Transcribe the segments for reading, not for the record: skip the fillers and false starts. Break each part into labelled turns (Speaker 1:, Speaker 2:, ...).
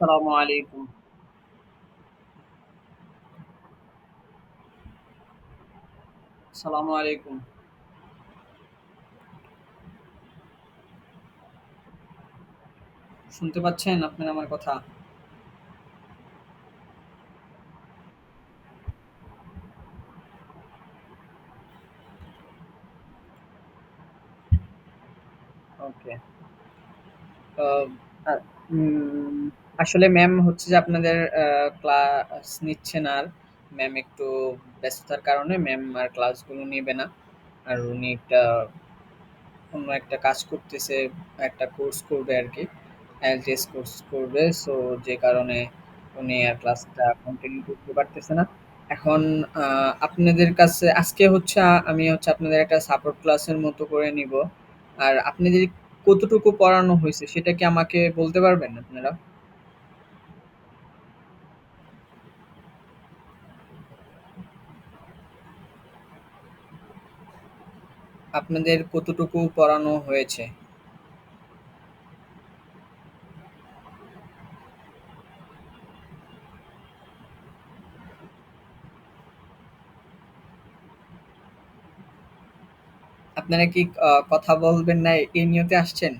Speaker 1: আসসালামু আলাইকুম। আসসালামু আলাইকুম। শুনতে পাচ্ছেন আপনারা আমার কথা? ওকে। তো আ উম আসলে ম্যাম হচ্ছে যে আপনাদের ক্লাস নিচ্ছেন আর। ম্যাম একটু ব্যস্ততার কারণে ম্যাম আর ক্লাসগুলো নিবে না। আর উনি অন্য একটা কাজ করতেছে, একটা কোর্স করবে আরকি। IELTS কোর্স করবে। সো যে কারণে উনি আর ক্লাসটা কন্টিনিউ করতে পারতেছে না। এখন আপনাদের কাছে আজকে হচ্ছে আমি হচ্ছে আপনাদের একটা সাপোর্ট ক্লাসের মতো করে নিবো। আর আপনাদের কতটুকু পড়ানো হইছে সেটা কি আমাকে বলতে পারবেন আপনারা? আপনাদের কতটুকু পড়ানো হয়েছে? আপনারা কি কথা বলবেন না এই নিয়তে আসছেন?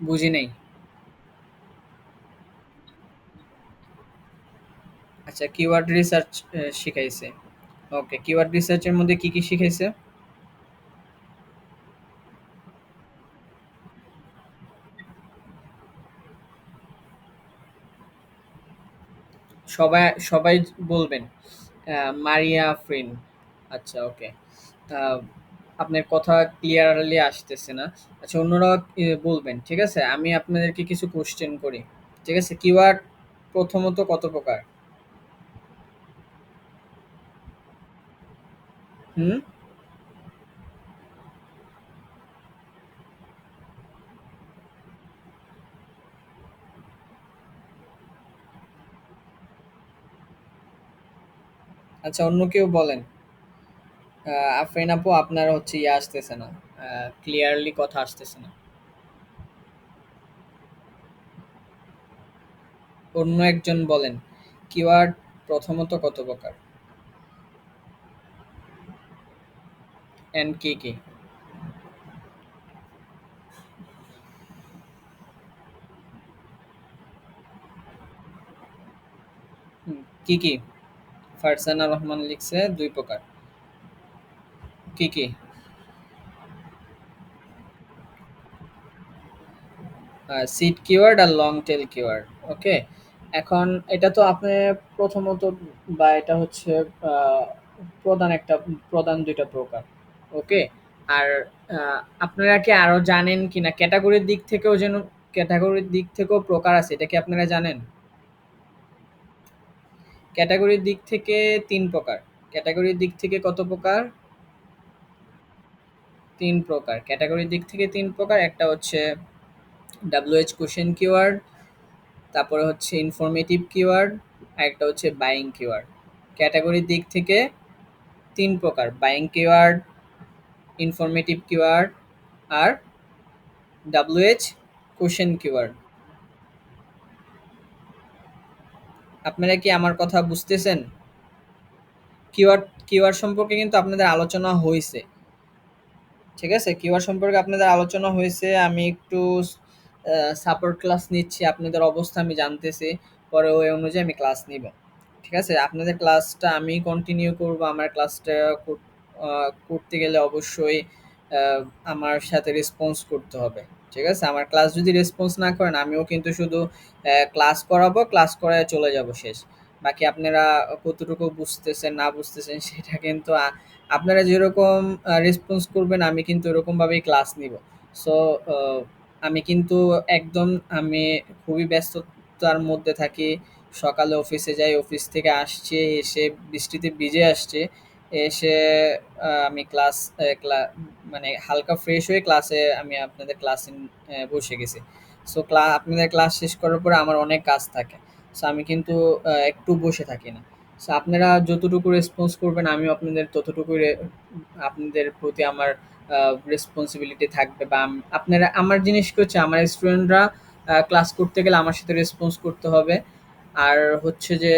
Speaker 1: বুঝি নাই। আচ্ছা কিওয়ার্ড রিসার্চ শিখাইছে। ওকে, কিওয়ার্ড রিসার্চের মধ্যে কি, কি শিখাইছে? সবাই বলবেন। মারিয়া আফরিন। আচ্ছা ওকে। আ আপনার কথা ক্লিয়ারলি আসতেছে না। আচ্ছা অন্যরা বলবেন। ঠিক আছে? আমি আপনাদেরকে কিছু কোয়েশ্চেন করি। ঠিক আছে? কিওয়ার্ড প্রথমত কত প্রকার? হুম? আচ্ছা অন্য কেউ বলেন। আফরিন আপু আপনার হচ্ছে ইয়ে আসতেছে না। ক্লিয়ারলি কথা আসতেছে না। অন্য একজন বলেন। কিওয়ার্ড প্রথমত কত প্রকার? অ্যান্ড কি, কি? হুম, কি, কি? ফারজানা রহমান লিখছে ২ প্রকার। কি, কি? সিড কিওয়ার্ড আর লং টেল কিওয়ার্ড। ওকে। এখন এটা তো আপনি প্রথমত বা এটা হচ্ছে আহ, প্রধান একটা প্রধান দুইটা প্রকার। ওকে। আর আপনারা কি আরো জানেন কিনা ক্যাটাগরির দিক থেকেও যেন ক্যাটাগরির দিক থেকেও প্রকার আছে এটা কি আপনারা জানেন? ক্যাটাগরির দিক থেকে ৩ প্রকার। ক্যাটাগরির দিক থেকে কত প্রকার? ৩ প্রকার। ক্যাটাগরির দিক থেকে ৩ প্রকার। একটা হচ্ছে WH কোয়েশ্চেন কিওয়ার্ড, তারপরে হচ্ছে ইনফরমেটিভ কিওয়ার্ড, আরেকটা হচ্ছে বাইং কিওয়ার্ড। ক্যাটাগরির দিক থেকে ৩ প্রকার: বাইং কিওয়ার্ড, ইনফরমেটিভ কিওয়ার্ড আর WH কোশ্চেন কিওয়ার্ড। আপনারা কি আমার কথা বুঝতেছেন? কিওয়ার্ড সম্পর্কে কিন্তু আপনাদের আলোচনা হয়েছে। ঠিক আছে? কিওয়ার্ড সম্পর্কে আপনাদের আলোচনা হয়েছে। আমি একটু সাপোর্ট ক্লাস নিচ্ছি। আপনাদের অবস্থা আমি জানতেছি। পরে ওই অনুযায়ী আমি ক্লাস নিব। ঠিক আছে? আপনাদের ক্লাসটা আমি কন্টিনিউ করব। আমার ক্লাসটা করতে গেলে অবশ্যই আ আমার সাথে রেসপন্স করতে হবে। ঠিক আছে? আমার ক্লাস যদি রেসপন্স না করেন আমিও কিন্তু শুধু ক্লাস করাবো, ক্লাস করায় চলে যাব শেষ। বাকি আপনারা কতটুকু বুঝতেছেন না বুঝতেছেন সেটা কিন্তু আপনারা যেরকম রেসপন্স করবেন আমি কিন্তু ওরকমভাবেই ক্লাস নিব। সো আ আমি কিন্তু একদম আমি খুবই ব্যস্ততার মধ্যে থাকি। সকালে অফিসে যাই, অফিস থেকে আসছি, এসে বৃষ্টিতে ভিজে আসছি। এসে আমি ক্লাস এ ক্লা মানে হালকা ফ্রেশ হয়ে ক্লাসে আমি আপনাদের ক্লাসে বসে গেছি। সো আপনাদের ক্লাস শেষ করার পরে আমার অনেক কাজ থাকে। সো আমি কিন্তু একটু বসে থাকি না। সো আপনারা যতটুকু রেসপন্স করবেন আমিও আপনাদের ততটুকুই আপনাদের প্রতি আমার রেসপন্সিবিলিটি থাকবে, বা আপনারা আমার জিনিস কি হচ্ছে, আমার স্টুডেন্টরা ক্লাস করতে গেলে আমার সাথে রেসপন্স করতে হবে। আর হচ্ছে যে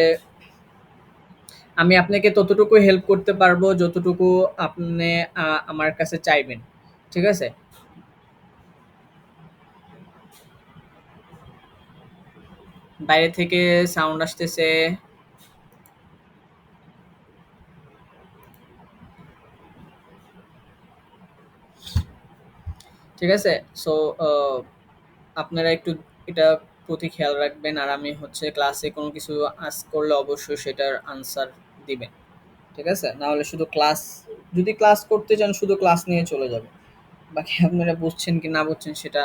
Speaker 1: আমি আপনাকে ততটুকু হেল্প করতে পারবো যতটুকু আপনি আমার কাছে চাইবেন। ঠিক আছে? বাইরে থেকে সাউন্ড আসতেছে। ঠিক আছে? সো আপনারা একটু এটা প্রতি খেয়াল রাখবেন। আর আমি হচ্ছে ক্লাসে কোনো কিছু আস্ক করলে অবশ্যই সেটার আনসার দিবেন। ঠিক আছে? না হলে শুধু ক্লাস, যদি ক্লাস করতে চান শুধু ক্লাস নিয়ে চলে যাবেন। বাকি আপনারা বুঝছেন কি না বুঝছেন সেটা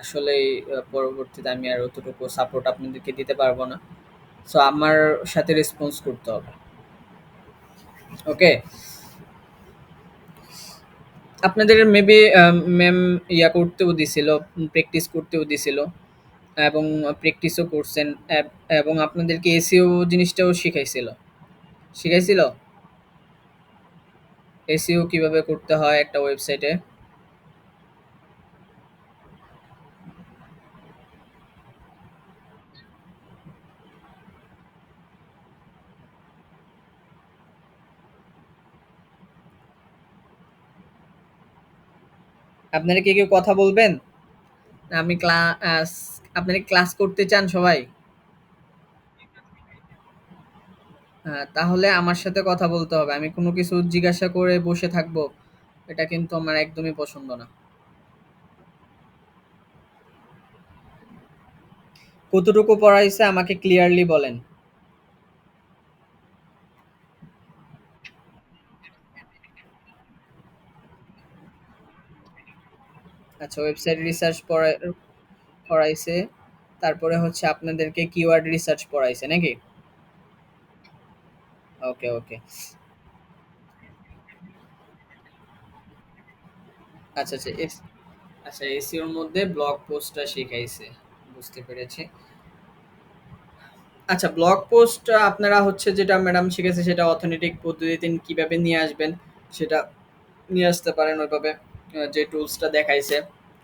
Speaker 1: আসলেই পরবর্তীতে আমি আর অতটুকু সাপোর্ট আপনাদেরকে দিতে পারবো না। সো আমার সাথে রেসপন্স করতে হবে। ওকে? আপনাদের মেবি ম্যাম ইয়া করতেও দিছিল, প্র্যাকটিস করতেও দিছিল, এবং প্র্যাকটিসও করছেন, এবং আপনাদেরকে এসইও জিনিসটাও শিখাইছিল। শিখাইছিল? এসইও কিভাবে করতে হয় একটা ওয়েবসাইটে। আপনারা কি কেউ কথা বলবেন? আমি আপনারা ক্লাস করতে চান সবাই? তাহলে আমার সাথে কথা বলতে হবে। আমি কোনো কিছু জিজ্ঞাসা করে বসে থাকবো, এটা কিন্তু আমার একদমই পছন্দ না। কতটুকু পড়াইছে আমাকে ক্লিয়ারলি বলেন। আচ্ছা, ওয়েবসাইট রিসার্চ পড়াইছে। তারপরে হচ্ছে আপনাদেরকে কিওয়ার্ড রিসার্চ পড়াইছে নাকি? ওকে, ওকে। আচ্ছা, আচ্ছা। আচ্ছা, এসইওর মধ্যে ব্লগ পোস্টটা শিখাইছে। বুঝতে পেরেছি। আচ্ছা, ব্লগ পোস্ট আপনারা হচ্ছে যেটা ম্যাডাম শিখেছে সেটা অর্থনৈতিক পদ্ধতিতে কিভাবে নিয়ে আসবেন সেটা নিয়ে আসতে পারেন ওইভাবে। যে টুলসটা দেখাইছে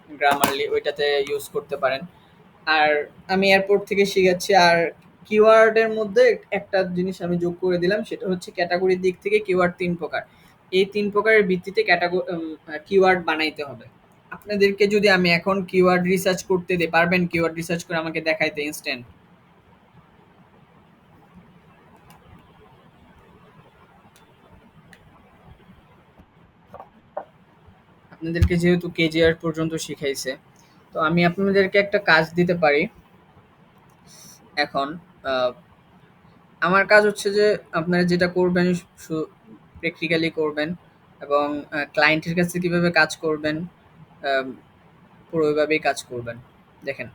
Speaker 1: গ্রামারলি ওইটাতে ইউজ করতে পারেন। আর আমি এয়ারপোর্ট থেকে শিখাচ্ছি। আর কিওয়ার্ডের মধ্যে একটা জিনিস আমি যোগ করে দিলাম, সেটা হচ্ছে ক্যাটাগরির দিক থেকে কিওয়ার্ড ৩ প্রকার। এই ৩ প্রকারের ভিত্তিতে কিওয়ার্ড বানাইতে হবে। আপনাদেরকে যদি আমি এখন কিওয়ার্ড রিসার্চ করতে দিই, পারবেন কিওয়ার্ড রিসার্চ করে আমাকে দেখাইতে ইনস্ট্যান্ট? আপনাদেরকে যেহেতু কেজিআর পর্যন্ত শিখাইছে, তো আমি আপনাদেরকে একটা কাজ দিতে পারি এখন। আহ, আমার কাজ হচ্ছে যে আপনারা যেটা করবেন প্র্যাকটিক্যালি করবেন, এবং ক্লায়েন্টের কাছে কিভাবে কাজ করবেন আম, পুরো ওইভাবেই কাজ করবেন। দেখেন,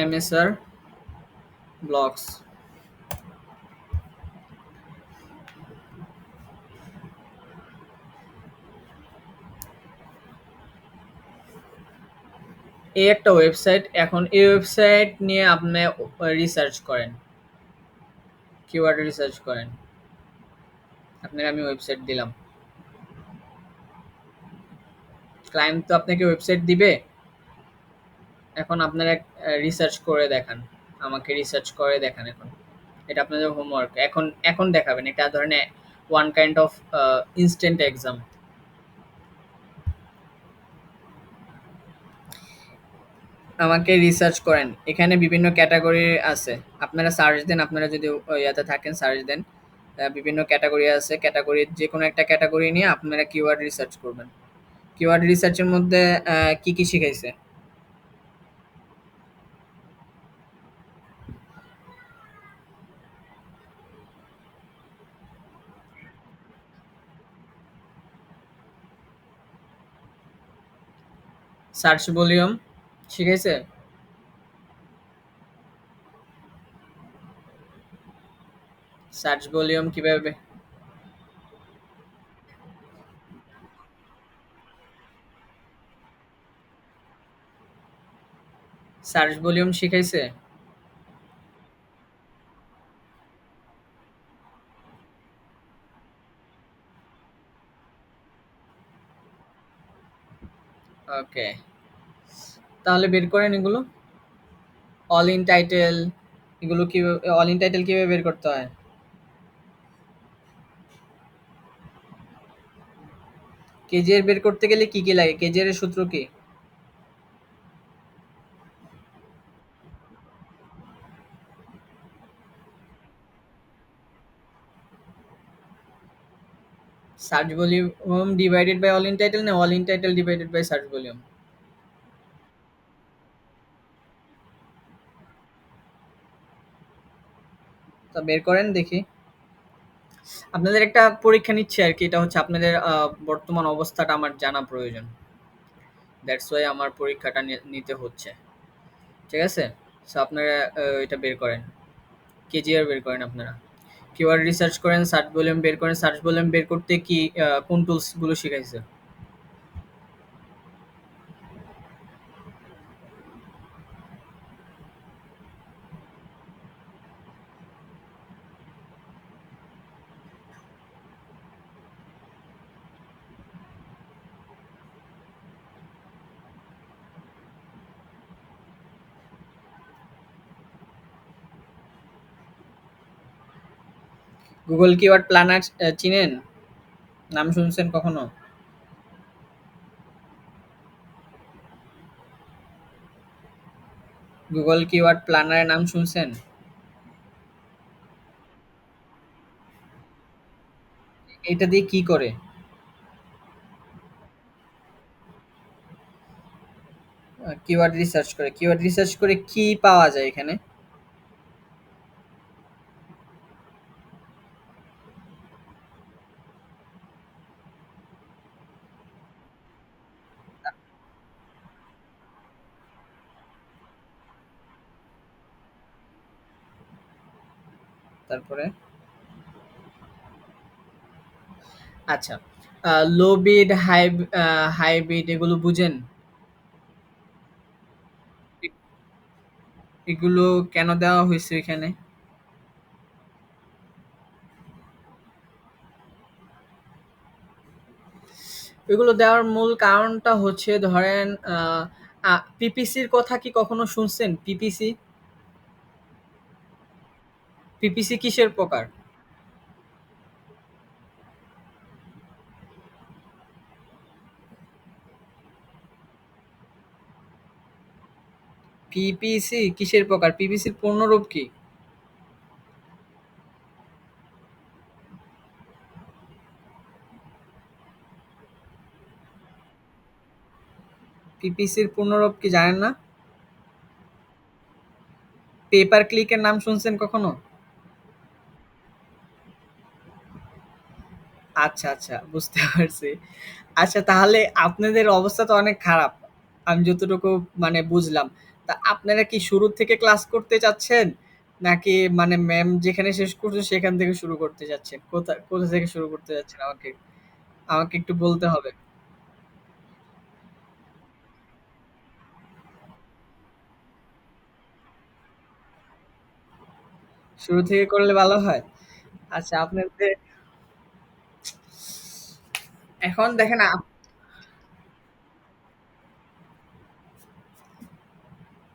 Speaker 1: এমএসআর ব্লগস, এই একটা ওয়েবসাইট। এখন এই ওয়েবসাইট নিয়ে আপনি রিসার্চ করেন, কিওয়ার্ড রিসার্চ করেন। আপনাকে আমি ওয়েবসাইট দিলাম। ক্লায়েন্ট তো আপনাকে ওয়েবসাইট দিবে। এখন আপনারা রিসার্চ করে দেখান, আমাকে রিসার্চ করে দেখান এখন। এটা আপনাদের হোমওয়ার্ক। এখন এখন দেখাবেন। এটা ধরেন one kind of instant exam. আমাকে রিসার্চ করেন। এখানে বিভিন্ন ক্যাটাগরি আছে। আপনারা সার্চ দেন, আপনারা যদি ইয়াতে থাকেন সার্চ দেন। বিভিন্ন ক্যাটাগরি আছে। ক্যাটাগরির যেকোনো একটা ক্যাটাগরি নিয়ে আপনারা কিওয়ার্ড রিসার্চ করবেন। কিওয়ার্ড রিসার্চের মধ্যে কি, কি শিখাইছে? সার্চ ভলিউম শিখাইছে? সার্চ ভলিউম কিভাবে? সার্চ ভলিউম শিখাইছে? ওকে, তাহলে বের করেন এগুলো। অল ইন টাইটেল, এগুলো কিভাবে, অল ইন টাইটেল কিভাবে বের করতে হয়? কেজিএর বের করতে গেলে কি কি লাগে, কেজিএর এর সূত্র কি? Search volume divided by all in title, না all in title divided by search volume? তা বের করেন দেখি। আপনাদের একটা পরীক্ষা নিচ্ছে আর কি, এটা হচ্ছে আপনাদের বর্তমান অবস্থাটা আমার জানা প্রয়োজন। দ্যাটস ওয়াই আমার পরীক্ষাটা নিতে হচ্ছে। ঠিক আছে? সো আপনারা এটা বের করেন। কেজিআর বের করেন আপনারা। কিওয়ার্ড রিসার্চ করেন, সার্চ ভলিউম বের করেন। সার্চ ভলিউম বের করতে কি কোন টুলস গুলো শিখাইছে? গুগল কিওয়ার্ড প্ল্যানার চিনেন? নাম শুনছেন কখনো? গুগল কিওয়ার্ড প্ল্যানারের নাম শুনছেন? এটা দিয়ে কি করে? কিওয়ার্ড রিসার্চ করে। কিওয়ার্ড রিসার্চ করে কি পাওয়া যায় এখানে? তারপরে? আচ্ছা, লো বিড, হাই বিড এগুলো বুঝেন? এ- এগুলো কেন দেওয়া হয়েছে এখানে? এগুলো দেওয়ার মূল কারণটা হচ্ছে ধরেন পিপিসির কথা কি কখনো শুনছেন? পিপিসি? পিপিসি কিসের প্রকার? পিপিসি কিসের প্রকার? পিপিসির পূর্ণরূপ কি? পিপিসির পূর্ণরূপ কি জানেন না? পেপার ক্লিকের নাম শুনছেন কখনো? আচ্ছা, আচ্ছা, বুঝতে পারছি। আচ্ছা, তাহলে আপনাদের অবস্থা তো অনেক খারাপ। আমি যতটুকু মানে বুঝলাম। তা আপনারা কি শুরু থেকে ক্লাস করতে চাচ্ছেন? নাকি মানে ম্যাম যেখানে শেষ করছে সেখান থেকে শুরু করতে চাচ্ছেন? কোথা থেকে শুরু করতে চাচ্ছেন আমাকে আমাকে একটু বলতে হবে। শুরু থেকে করলে ভালো হয়? আচ্ছা, আপনাদের এখন দেখেন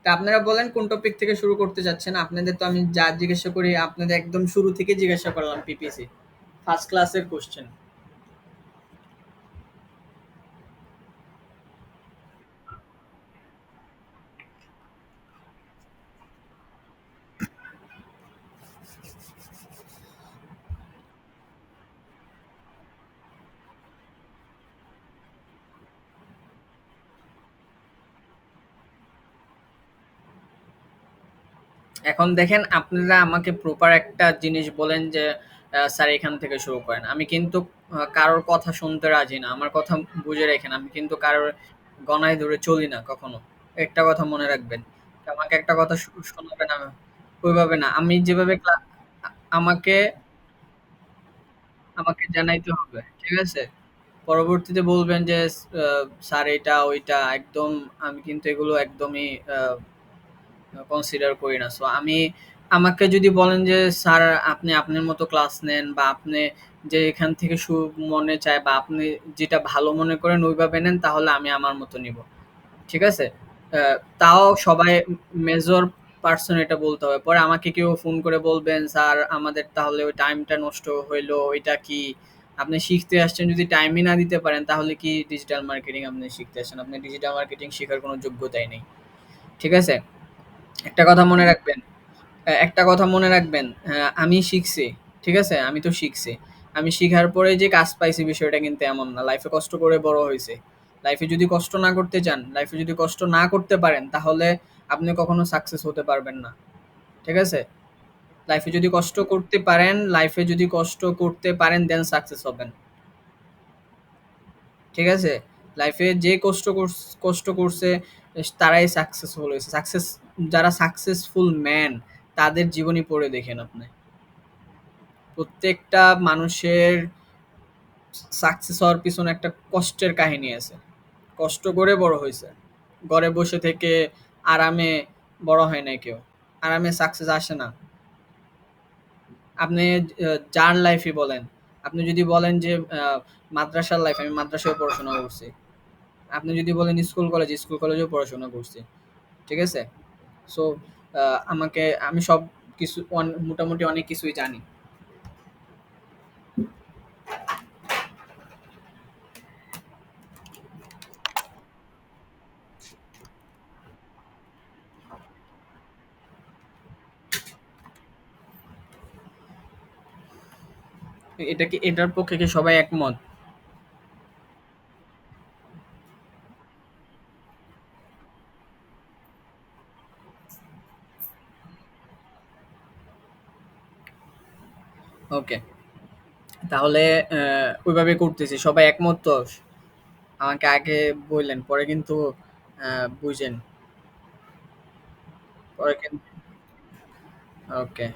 Speaker 1: তা আপনারা বলেন কোন টপিক থেকে শুরু করতে চাচ্ছেন? আপনাদের তো আমি যা জিজ্ঞাসা করি আপনাদের একদম শুরু থেকে জিজ্ঞাসা করলাম পিপিসি। ফার্স্ট ক্লাসের কোশ্চেন। এখন দেখেন আপনারা আমাকে প্রপার একটা জিনিস বলেন যে স্যার এখান থেকে শুরু করেন। আমি কিন্তু কারোর কথা শুনতে রাজি না। আমার কথা বুঝে রেখেন। আমি কিন্তু কারোর গণায় ধরে চলি না কখনো। একটা কথা মনে রাখবেন। আমাকে একটা কথা শোনাবেন, ওইভাবে না। আমি যেভাবে আমাকে আমাকে জানাইতে হবে। ঠিক আছে? পরবর্তীতে বলবেন যে স্যার এটা ওইটা একদম, আমি কিন্তু এগুলো একদমই কনসিডার করি না। সো আমি আমাকে যদি বলেন যে স্যার আপনি আপনার মতো ক্লাস নেন বা আপনি যে এখান থেকে মনে চায় বা আপনি যেটা ভালো মনে করেন ওইভাবে নেন তাহলে আমি আমার মতো নিব। ঠিক আছে? তাও সবাই মেজর পারসন এটা বলতে হবে। পরে আমাকে কেউ ফোন করে বলবেন, "স্যার আমাদের তাহলে ওই টাইমটা নষ্ট হইলো, ওইটা কি? আপনি শিখতে আসছেন যদি টাইমই না দিতে পারেন তাহলে কি ডিজিটাল মার্কেটিং আপনি শিখতে আসছেন? আপনার ডিজিটাল মার্কেটিং শেখার কোনো যোগ্যতাই নেই।" ঠিক আছে? একটা কথা মনে রাখবেন একটা কথা মনে রাখবেন, আমি শিখছি। ঠিক আছে? আমি তো শিখছি। আমি শিখার পরে যে কাজ পাইছি বিষয়টা কিন্তু এমন না। লাইফে কষ্ট করে বড় হইছি। লাইফে যদি কষ্ট না করতে চান, লাইফে যদি কষ্ট না করতে পারেন তাহলে আপনি কখনো সাকসেস হতে পারবেন না। ঠিক আছে? লাইফে যদি কষ্ট করতে পারেন দেন সাকসেস হবেন। ঠিক আছে? লাইফে যে কষ্ট করছে তারাই সাকসেসফুল হইছে। যারা সাকসেসফুল ম্যান তাদের জীবনী পড়ে দেখেন আপনি। প্রত্যেকটা মানুষের সাকসেস হওয়ার পিছনে একটা কষ্টের কাহিনী আছে। কষ্ট করে বড় হইছে। ঘরে বসে থেকে আরামে বড় হয় নাই কেউ। আরামে সাকসেস আসে না। আপনি যার লাইফই বলেন। আপনি যদি বলেন যে মাদ্রাসার লাইফ, আমি মাদ্রাসায় পড়াশোনা করছি। আপনি যদি বলেন স্কুল কলেজেও পড়াশোনা করছি। ঠিক আছে? সো আমি সব কিছু মোটামুটি অনেক কিছুই জানি। এটার পক্ষে কি সবাই একমত? ওকে। তাহলে ওইভাবে করতেছি। সবাই একমত তো? আমাকে আগে বললেন, পরে কিন্তু বুঝেন। পরে কিন্তু okay,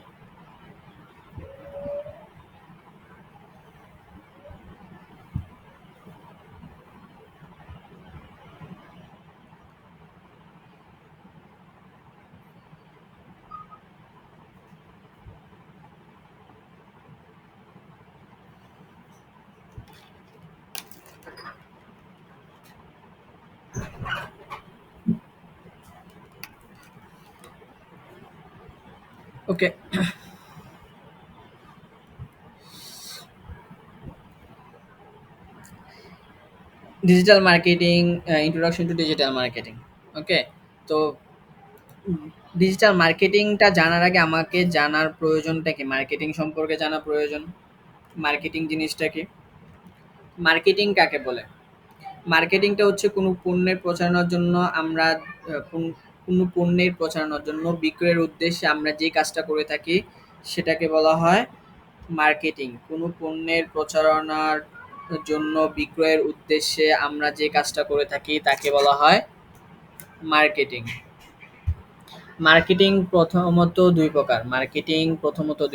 Speaker 1: okay. Digital marketing, introduction to digital marketing. Okay. তো ডিজিটাল মার্কেটিংটা জানার আগে আমাকে জানার প্রয়োজনটা কি? মার্কেটিং সম্পর্কে জানা প্রয়োজন। মার্কেটিং জিনিসটা কি? মার্কেটিং কাকে বলে? মার্কেটিংটা হচ্ছে কোনো পণ্যের প্রচারণার জন্য আমরা কোনো পণ্যের প্রচারণার জন্য বিক্রয়ের উদ্দেশ্যে আমরা যে কাজটা করে থাকি সেটাকে বলা হয় মার্কেটিং। কোনো পণ্যের প্রচারণার জন্য বিক্রয়ের উদ্দেশ্যে আমরা যে কাজটা করে থাকি তাকে বলা হয় মার্কেটিং। মার্কেটিং প্রথমত ২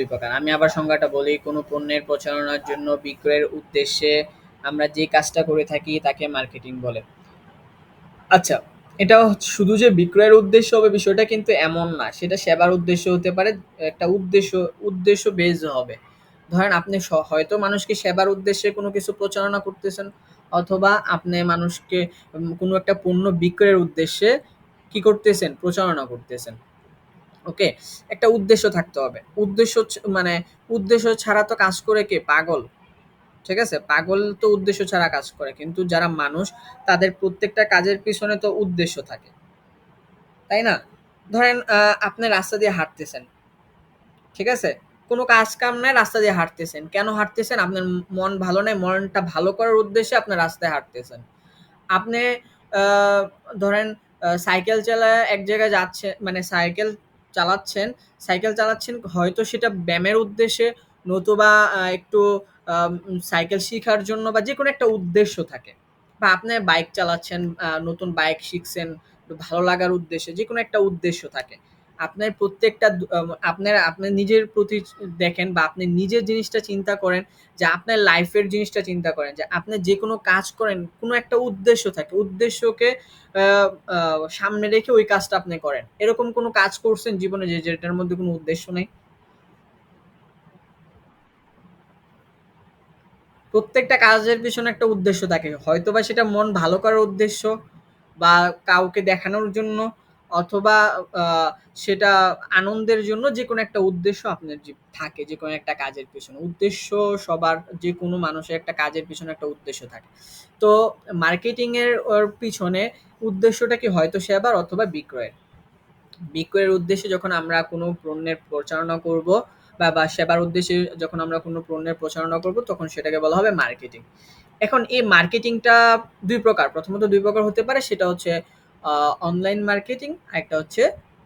Speaker 1: প্রকার। আমি আবার সংজ্ঞাটা বলি, কোনো পণ্যের প্রচারণার জন্য বিক্রয়ের উদ্দেশ্যে আমরা যে কাজটা করে থাকি তাকে মার্কেটিং বলে। আচ্ছা, এটা শুধু যে বিক্রয়ের উদ্দেশ্য হবে বিষয়টা কিন্তু এমন না। সেটা সেবার উদ্দেশ্য হতে পারে। একটা উদ্দেশ্য বেজ হবে। ধরেন আপনি হয়তো মানুষকে সেবার উদ্দেশ্যে কোনো কিছু প্রচারণা করতেছেন, অথবা আপনি মানুষকে কোনো একটা পণ্য বিক্রয়ের উদ্দেশ্যে কি করতেছেন? প্রচারণা করতেছেন। ওকে? একটা উদ্দেশ্য থাকতে হবে। মানে উদ্দেশ্য ছাড়া তো কাজ করে কে? পাগল। ঠিক আছে? পাগল তো উদ্দেশ্য ছাড়া কাজ করে। কিন্তু যারা মানুষ তাদের প্রত্যেকটা কাজের পিছনে তো উদ্দেশ্য থাকে। তাই না? ধরেন আপনি রাস্তা দিয়ে হাঁটতেছেন। ঠিক আছে? কোন কাজ কাম নাই রাস্তা দিয়ে হাঁটতেছেন। কেন হাঁটতেছেন? আপনার মন ভালো নাই। মনটা ভালো করার উদ্দেশ্যে আপনি রাস্তায় হাঁটতেছেন। আপনি আ ধরেন সাইকেল চালায়া এক জায়গায় মানে সাইকেল চালাচ্ছেন হয়তো সেটা ব্যায়ামের উদ্দেশ্যে, নতুবা একটু সাইকেল শিখার জন্য বা যেকোনো একটা উদ্দেশ্য থাকে। বা আপনি বাইক চালাচ্ছেন, নতুন বাইক শিখছেন, একটু ভালো লাগার উদ্দেশ্যে, যেকোনো একটা উদ্দেশ্য থাকে। আপনার প্রত্যেকটা আপনার নিজের প্রতি দেখেন, বা আপনি নিজের জিনিসটা চিন্তা করেন, যে আপনার লাইফের জিনিসটা চিন্তা করেন, যে আপনি যে কোনো কাজ করেন কোনো একটা উদ্দেশ্য থাকে, উদ্দেশ্যকে সামনে রেখে ওই কাজটা আপনি করেন। এরকম কোনো কাজ করছেন জীবনে যে যেটার মধ্যে কোনো উদ্দেশ্য নেই? প্রত্যেকটা কাজের পেছনে একটা উদ্দেশ্য থাকে। হয়তোবা সেটা মন ভালো করার উদ্দেশ্য, বা কাউকে দেখানোর জন্য, অথবা আ সেটা আনন্দের জন্য, যেকোনো একটা উদ্দেশ্য আপনার থাকে যেকোনো একটা কাজের পেছনে। উদ্দেশ্য সবার, যেকোনো মানুষের একটা কাজের পেছনে একটা উদ্দেশ্য থাকে। তো মার্কেটিং এর পিছনে উদ্দেশ্যটা কি হয়তো সেবার অথবা বিক্রয়ের। বিক্রয়ের উদ্দেশ্যে যখন আমরা কোনো পণ্যের প্রচারণা করব, বা সেবার উদ্দেশ্যে যখন আমরা কোনো পণ্যের প্রচারণা করব, তখন সেটাকে বলা হবে মার্কেটিং। এখন এই মার্কেটিংটা ২ প্রকার। প্রথমত ২ প্রকার হতে পারে, সেটা হচ্ছে অনলাইন মার্কেটিং, আরেকটা হচ্ছে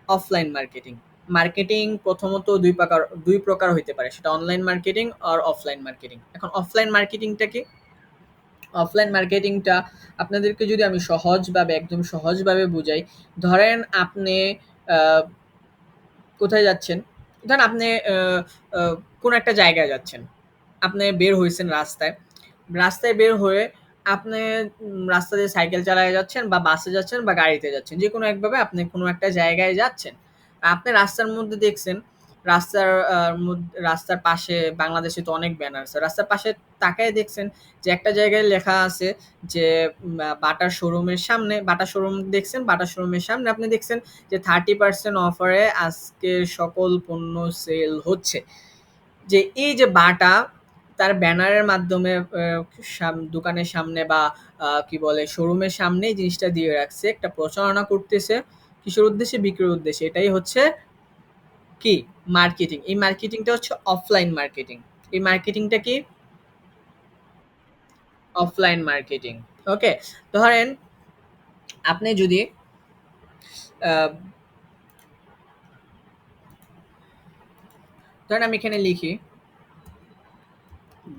Speaker 1: অফলাইন মার্কেটিং। মার্কেটিং প্রথমত ২ প্রকার হইতে পারে। সেটা অনলাইন মার্কেটিং আর অফলাইন মার্কেটিং। এখন অফলাইন মার্কেটিংটা কি? অফলাইন মার্কেটিংটা আপনাদেরকে যদি আমি সহজভাবে, একদম সহজভাবে বুঝাই, ধরেন আপনি আ কোথায় যাচ্ছেন? ধরেন আপনি আ আ কোনো একটা জায়গায় যাচ্ছেন। আপনি বের হইছেন রাস্তায়। রাস্তায় বের হয়ে আপনি রাস্তা দিয়ে সাইকেল চালায়ে যাচ্ছেন, বা বাসে যাচ্ছেন, বা গাড়িতে যাচ্ছেন। যেকোনো একভাবে আপনি কোনো একটা জায়গায় যাচ্ছেন। আপনি রাস্তার মধ্যে দেখছেন, রাস্তার আ মদ রাস্তার পাশে বাংলাদেশে তো অনেক ব্যানার আছে। রাস্তার পাশে তাকায়ে দেখছেন যে একটা জায়গায় লেখা আছে যে বাটার শোরুমের সামনে, বাটা শোরুম দেখছেন, বাটা শোরুমের সামনে আপনি দেখছেন যে 30% অফারে আজকের সকল পণ্য সেল হচ্ছে। যে এই যে বাটা তার ব্যানারের মাধ্যমে দোকানের সামনে, বা কি বলে শোরুমের সামনে এই জিনিসটা দিয়ে রাখছে। একটা প্রচারণা করতেছে। কিসের উদ্দেশ্যে? বিক্রির উদ্দেশ্যে। এটাই হচ্ছে কি? মার্কেটিং। এই মার্কেটিংটা হচ্ছে অফলাইন মার্কেটিং। এই মার্কেটিংটা কি? Offline marketing. ওকে? ধরেন আপনি যদি আ ধরেন আমি এখানে লিখি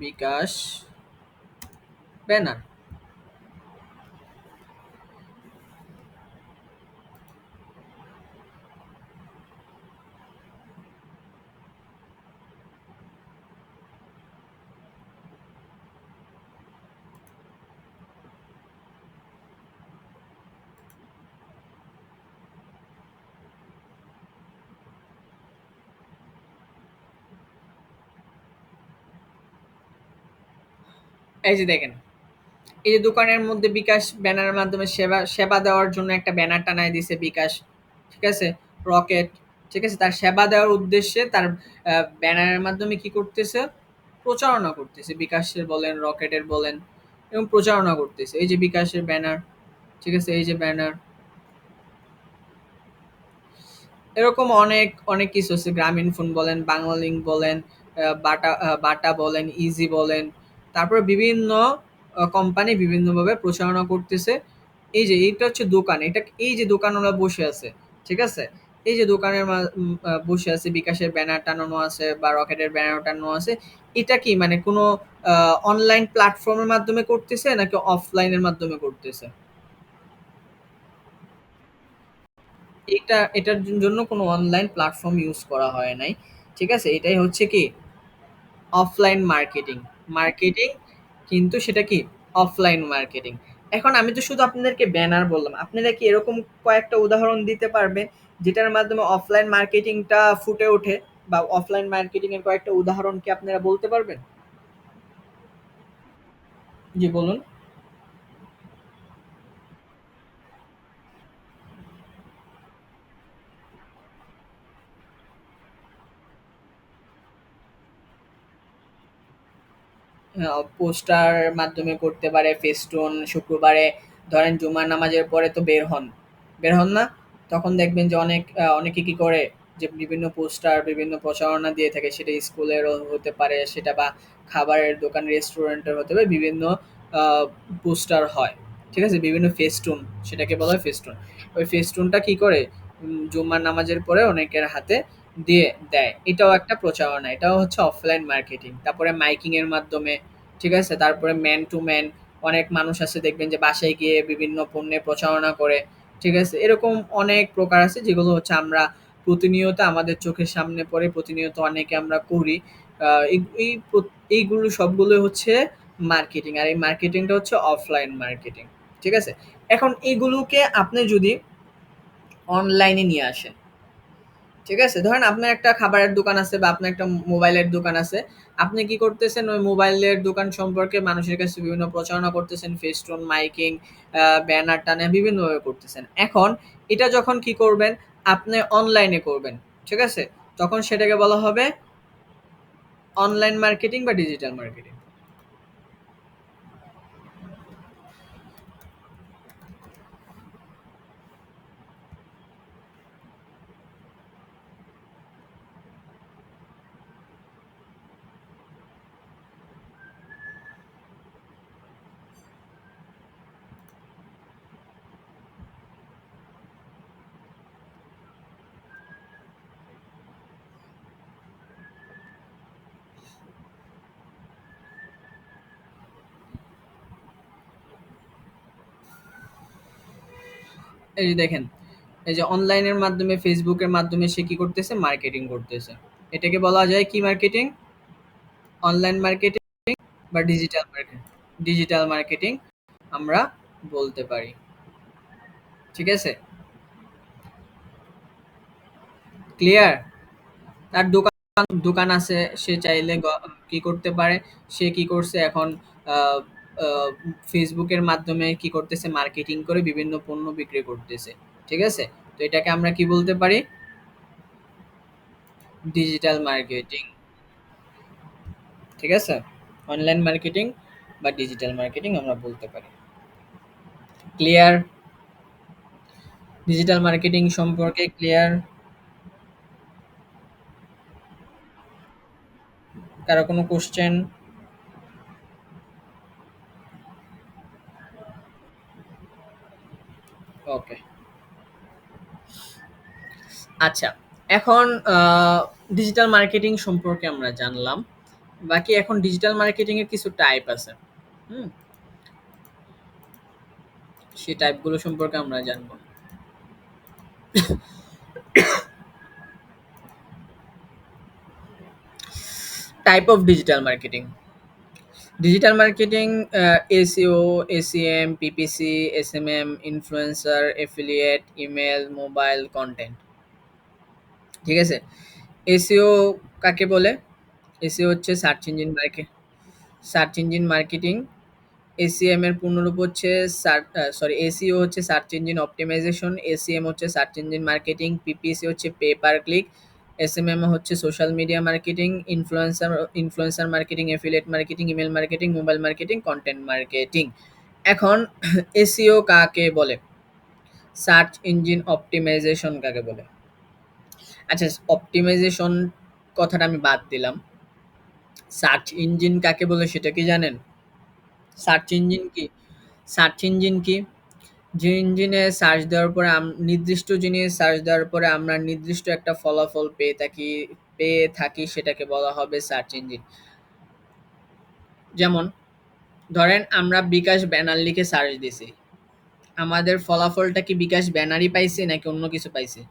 Speaker 1: বিকাশ ব্যানার। এই যে দেখেন, এই যে দোকানের মধ্যে বিকাশ ব্যানারের মাধ্যমে সেবা সেবা দেওয়ার জন্য একটা ব্যানার টানায় দিছে বিকাশ। ঠিক আছে? রকেট। ঠিক আছে? তার সেবা দেওয়ার উদ্দেশ্যে তার ব্যানারের মাধ্যমে কি করতেছে? প্রচারণা করতেছে। বিকাশের বলেন, রকেটের বলেন, এবং প্রচারণা করতেছে। এই যে বিকাশের ব্যানার। ঠিক আছে? এই যে ব্যানার। এরকম অনেক, অনেক কিছু আছে। গ্রামীণফোন বলেন, বাংলালিংক বলেন, বাটা বলেন, ইজি বলেন। তারপরে বিভিন্ন কোম্পানি বিভিন্নভাবে প্রচারণা করতেছে। এই যে এইটা হচ্ছে দোকান। এটা এই যে দোকানওয়ালা বসে আছে। ঠিক আছে? এই যে দোকানের বসে আছে, বিকাশের ব্যানার টানানো আছে, বা রকেটের ব্যানার টানানো আছে। এটা কি মানে কোনো অনলাইন প্ল্যাটফর্মের মাধ্যমে করতেছে, নাকি অফলাইনের মাধ্যমে করতেছে? এটার জন্য কোনো অনলাইন প্ল্যাটফর্ম ইউজ করা হয় নাই। ঠিক আছে? এটাই হচ্ছে কি অফলাইন মার্কেটিং। মার্কেটিং, কিন্তু সেটা কি অফলাইন মার্কেটিং। এখন আমি তো শুধু আপনাদেরকে ব্যানার বললাম। আপনারা কি এরকম কয়েকটা উদাহরণ দিতে পারবেন যেটার মাধ্যমে অফলাইন মার্কেটিংটা ফুটে ওঠে? বা অফলাইন মার্কেটিং এর কয়েকটা উদাহরণ কি আপনারা বলতে পারবেন? জি বলুন। পোস্টার মাধ্যমে করতে পারে, ফেস্টুন, শুক্রবারে ধরেন জুমার নামাজের পরে তো বের হন। বের হন না? তখন দেখবেন যে অনেকে কি করে, যে বিভিন্ন পোস্টার, বিভিন্ন প্রচারণা দিয়ে থাকে। সেটা স্কুলেরও হতে পারে, সেটা বা খাবারের দোকান, রেস্টুরেন্টের হতে পারে। বিভিন্ন আ পোস্টার হয়। ঠিক আছে? বিভিন্ন ফেস্টুন, সেটাকে বলা হয় ফেস্টুন। ওই ফেস্টুনটা কি করে জুম্মার নামাজের পরে অনেকের হাতে দিয়ে দেয়। এটাও একটা প্রচারণা। এটাও হচ্ছে অফলাইন মার্কেটিং। তারপরে মাইকিং এর মাধ্যমে, ঠিক আছে? তারপরে ম্যান টু ম্যান অনেক মানুষ আছে দেখবেন যে বাসায় গিয়ে বিভিন্ন পণ্যের প্রচারণা করে। ঠিক আছে? এরকম অনেক প্রকার আছে যেগুলো হচ্ছে আমরা প্রতিনিয়ত আমাদের চোখের সামনে পড়ে, প্রতিনিয়ত অনেকে আমরা করি। এইগুলো সবগুলো হচ্ছে মার্কেটিং, আর এই মার্কেটিংটা হচ্ছে অফলাইন মার্কেটিং। ঠিক আছে? এখন এগুলোকে আপনি যদি অনলাইনে নিয়ে আসেন, ঠিক আছে? ধরেন আপনার একটা খাবারের দোকান আছে বা আপনার একটা মোবাইলের দোকান আছে। আপনি কি করতেছেন? ওই মোবাইলের দোকান সম্পর্কে মানুষের কাছে বিভিন্ন প্রচারণা করতেছেন, ফেস্টুন, মাইকিং, ব্যানার টানায়া বিভিন্নভাবে করতেছেন। এখন এটা যখন কি করবেন? আপনি অনলাইনে করবেন, ঠিক আছে? তখন সেটাকে বলা হবে অনলাইন মার্কেটিং বা ডিজিটাল মার্কেটিং। এই যে দেখেন, এই যে অনলাইনের মাধ্যমে, ফেসবুকের মাধ্যমে সে কি করতেছে? মার্কেটিং করতেছে। এটাকে বলা যায় কি মার্কেটিং? অনলাইন মার্কেটিং বা ডিজিটাল মার্কেটিং। ডিজিটাল মার্কেটিং আমরা বলতে পারি। ঠিক আছে? ক্লিয়ার? তার দোকান দোকান আছে, সে চাইলে কি করতে পারে? সে কি করছে এখন? আহ, আহ, ফেসবুকের মাধ্যমে কি করতেছে? মার্কেটিং করে বিভিন্ন পণ্য বিক্রি করতেছে। ঠিক আছে? তো এটাকে আমরা কি বলতে পারি? Digital marketing. ঠিক আছে? অনলাইন মার্কেটিং বা ডিজিটাল মার্কেটিং আমরা বলতে পারি। ক্লিয়ার? ডিজিটাল মার্কেটিং সম্পর্কে ক্লিয়ার? কারো কোনো কোশ্চেন? ওকে। আচ্ছা, এখন ডিজিটাল মার্কেটিং সম্পর্কে আমরা জানলাম। বাকি এখন ডিজিটাল মার্কেটিং এর কিছু টাইপ আছে। হুম? সেই টাইপগুলো সম্পর্কে আমরা জানবো। Type of digital marketing. Digital marketing, SEO, SEM, PPC, SMM, influencer, affiliate, email, mobile content. ঠিক আছে? এসইও কাকে বলে? এসইও হচ্ছে সার্চ ইঞ্জিন মার্কেটিং। এসিএম এর পূর্ণরূপ হচ্ছে এসইও হচ্ছে সার্চ ইঞ্জিন অপটিমাইজেশন, এসিএম হচ্ছে সার্চ ইঞ্জিন মার্কেটিং, পিপিসি হচ্ছে পে পার ক্লিক, এসএমএম হচ্ছে social media marketing, influencer marketing, affiliate marketing, email marketing, mobile marketing, content marketing. এখন SEO কাকে বলে? সার্চ ইঞ্জিন অপটিমাইজেশন কাকে বলে? আচ্ছা, অপটিমাইজেশন কথাটা আমি বাদ দিলাম। সার্চ ইঞ্জিন কাকে বলে সেটা কি জানেন? সার্চ ইঞ্জিন কি? সার্চ ইঞ্জিন কি? যে ইঞ্জিনে সার্চ দেওয়ার পরে নির্দিষ্ট জিনিস সার্চ দেওয়ার পরে আমরা নির্দিষ্ট একটা ফলাফল পেয়ে থাকি সেটাকে বলা হবে সার্চ ইঞ্জিন। যেমন ধরেন আমরা বিকাশ ব্যানার লিখে সার্চ দিছি। আমাদের ফলাফলটা কি বিকাশ ব্যানারই পাইছে নাকি অন্য কিছু পাইছে?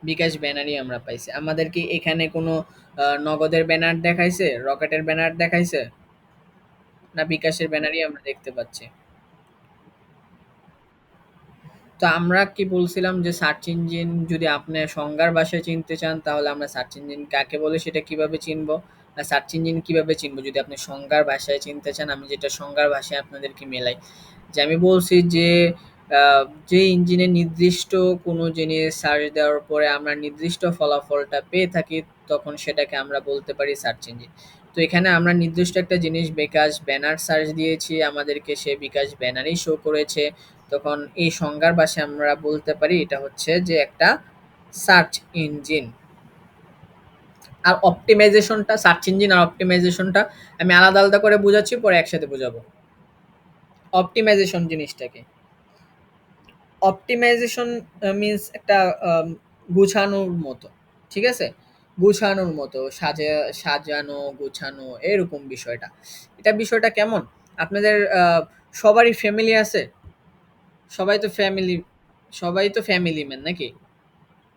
Speaker 1: বিকাশ ব্যানারই আমরা পাইছি। আমাদের কি এখানে কোনো নগদের ব্যানার দেখাইছে? রকেটের ব্যানার দেখাইছে? না বিকাশের ব্যানারই আমরা দেখতে পাচ্ছি? তো আমরা কি বলছিলাম যে সার্চ ইঞ্জিন যদি আপনি সংজ্ঞার ভাষায় চিনতে চান তাহলে আমরা সার্চ ইঞ্জিন কাকে বলে সেটা কিভাবে চিনবো? আর সার্চ ইঞ্জিন কিভাবে চিনবো যদি আপনি সংজ্ঞার ভাষায় চিনতে চান? আমি যেটা সংজ্ঞার ভাষায় আপনাদেরকে মেলাই, যে আমি বলছি যে যে ইঞ্জিনে নির্দিষ্ট কোনো জিনিস সার্চ দেওয়ার পরে আমরা নির্দিষ্ট ফলাফলটা পেয়ে থাকি, তখন সেটাকে আমরা বলতে পারি সার্চ ইঞ্জিন। তো এখানে আমরা নির্দিষ্ট একটা জিনিস বিকাশ ব্যানার সার্চ দিয়েছি, আমাদেরকে সে বিকাশ ব্যানারই শো করেছে। তখন এই সংজ্ঞার ভাষায় আমরা বলতে পারি এটা হচ্ছে যে একটা সার্চ ইঞ্জিন। আর অপটিমাইজেশনটা, সার্চ ইঞ্জিন আর অপটিমাইজেশনটা আমি আলাদা আলাদা করে বুঝাচ্ছি, পরে একসাথে বুঝাবো। অপটিমাইজেশন জিনিসটাকে, অপটিমাইজেশন মিন্স একটা গুছানোর মতো। ঠিক আছে? গুছানোর মতো, সাজানো গুছানো এরকম বিষয়টা। এটা বিষয়টা কেমন? আপনাদের সবারই ফ্যামিলি আছে। সবাই তো ফ্যামিলি সবাই তো ফ্যামিলি ম্যান নাকি?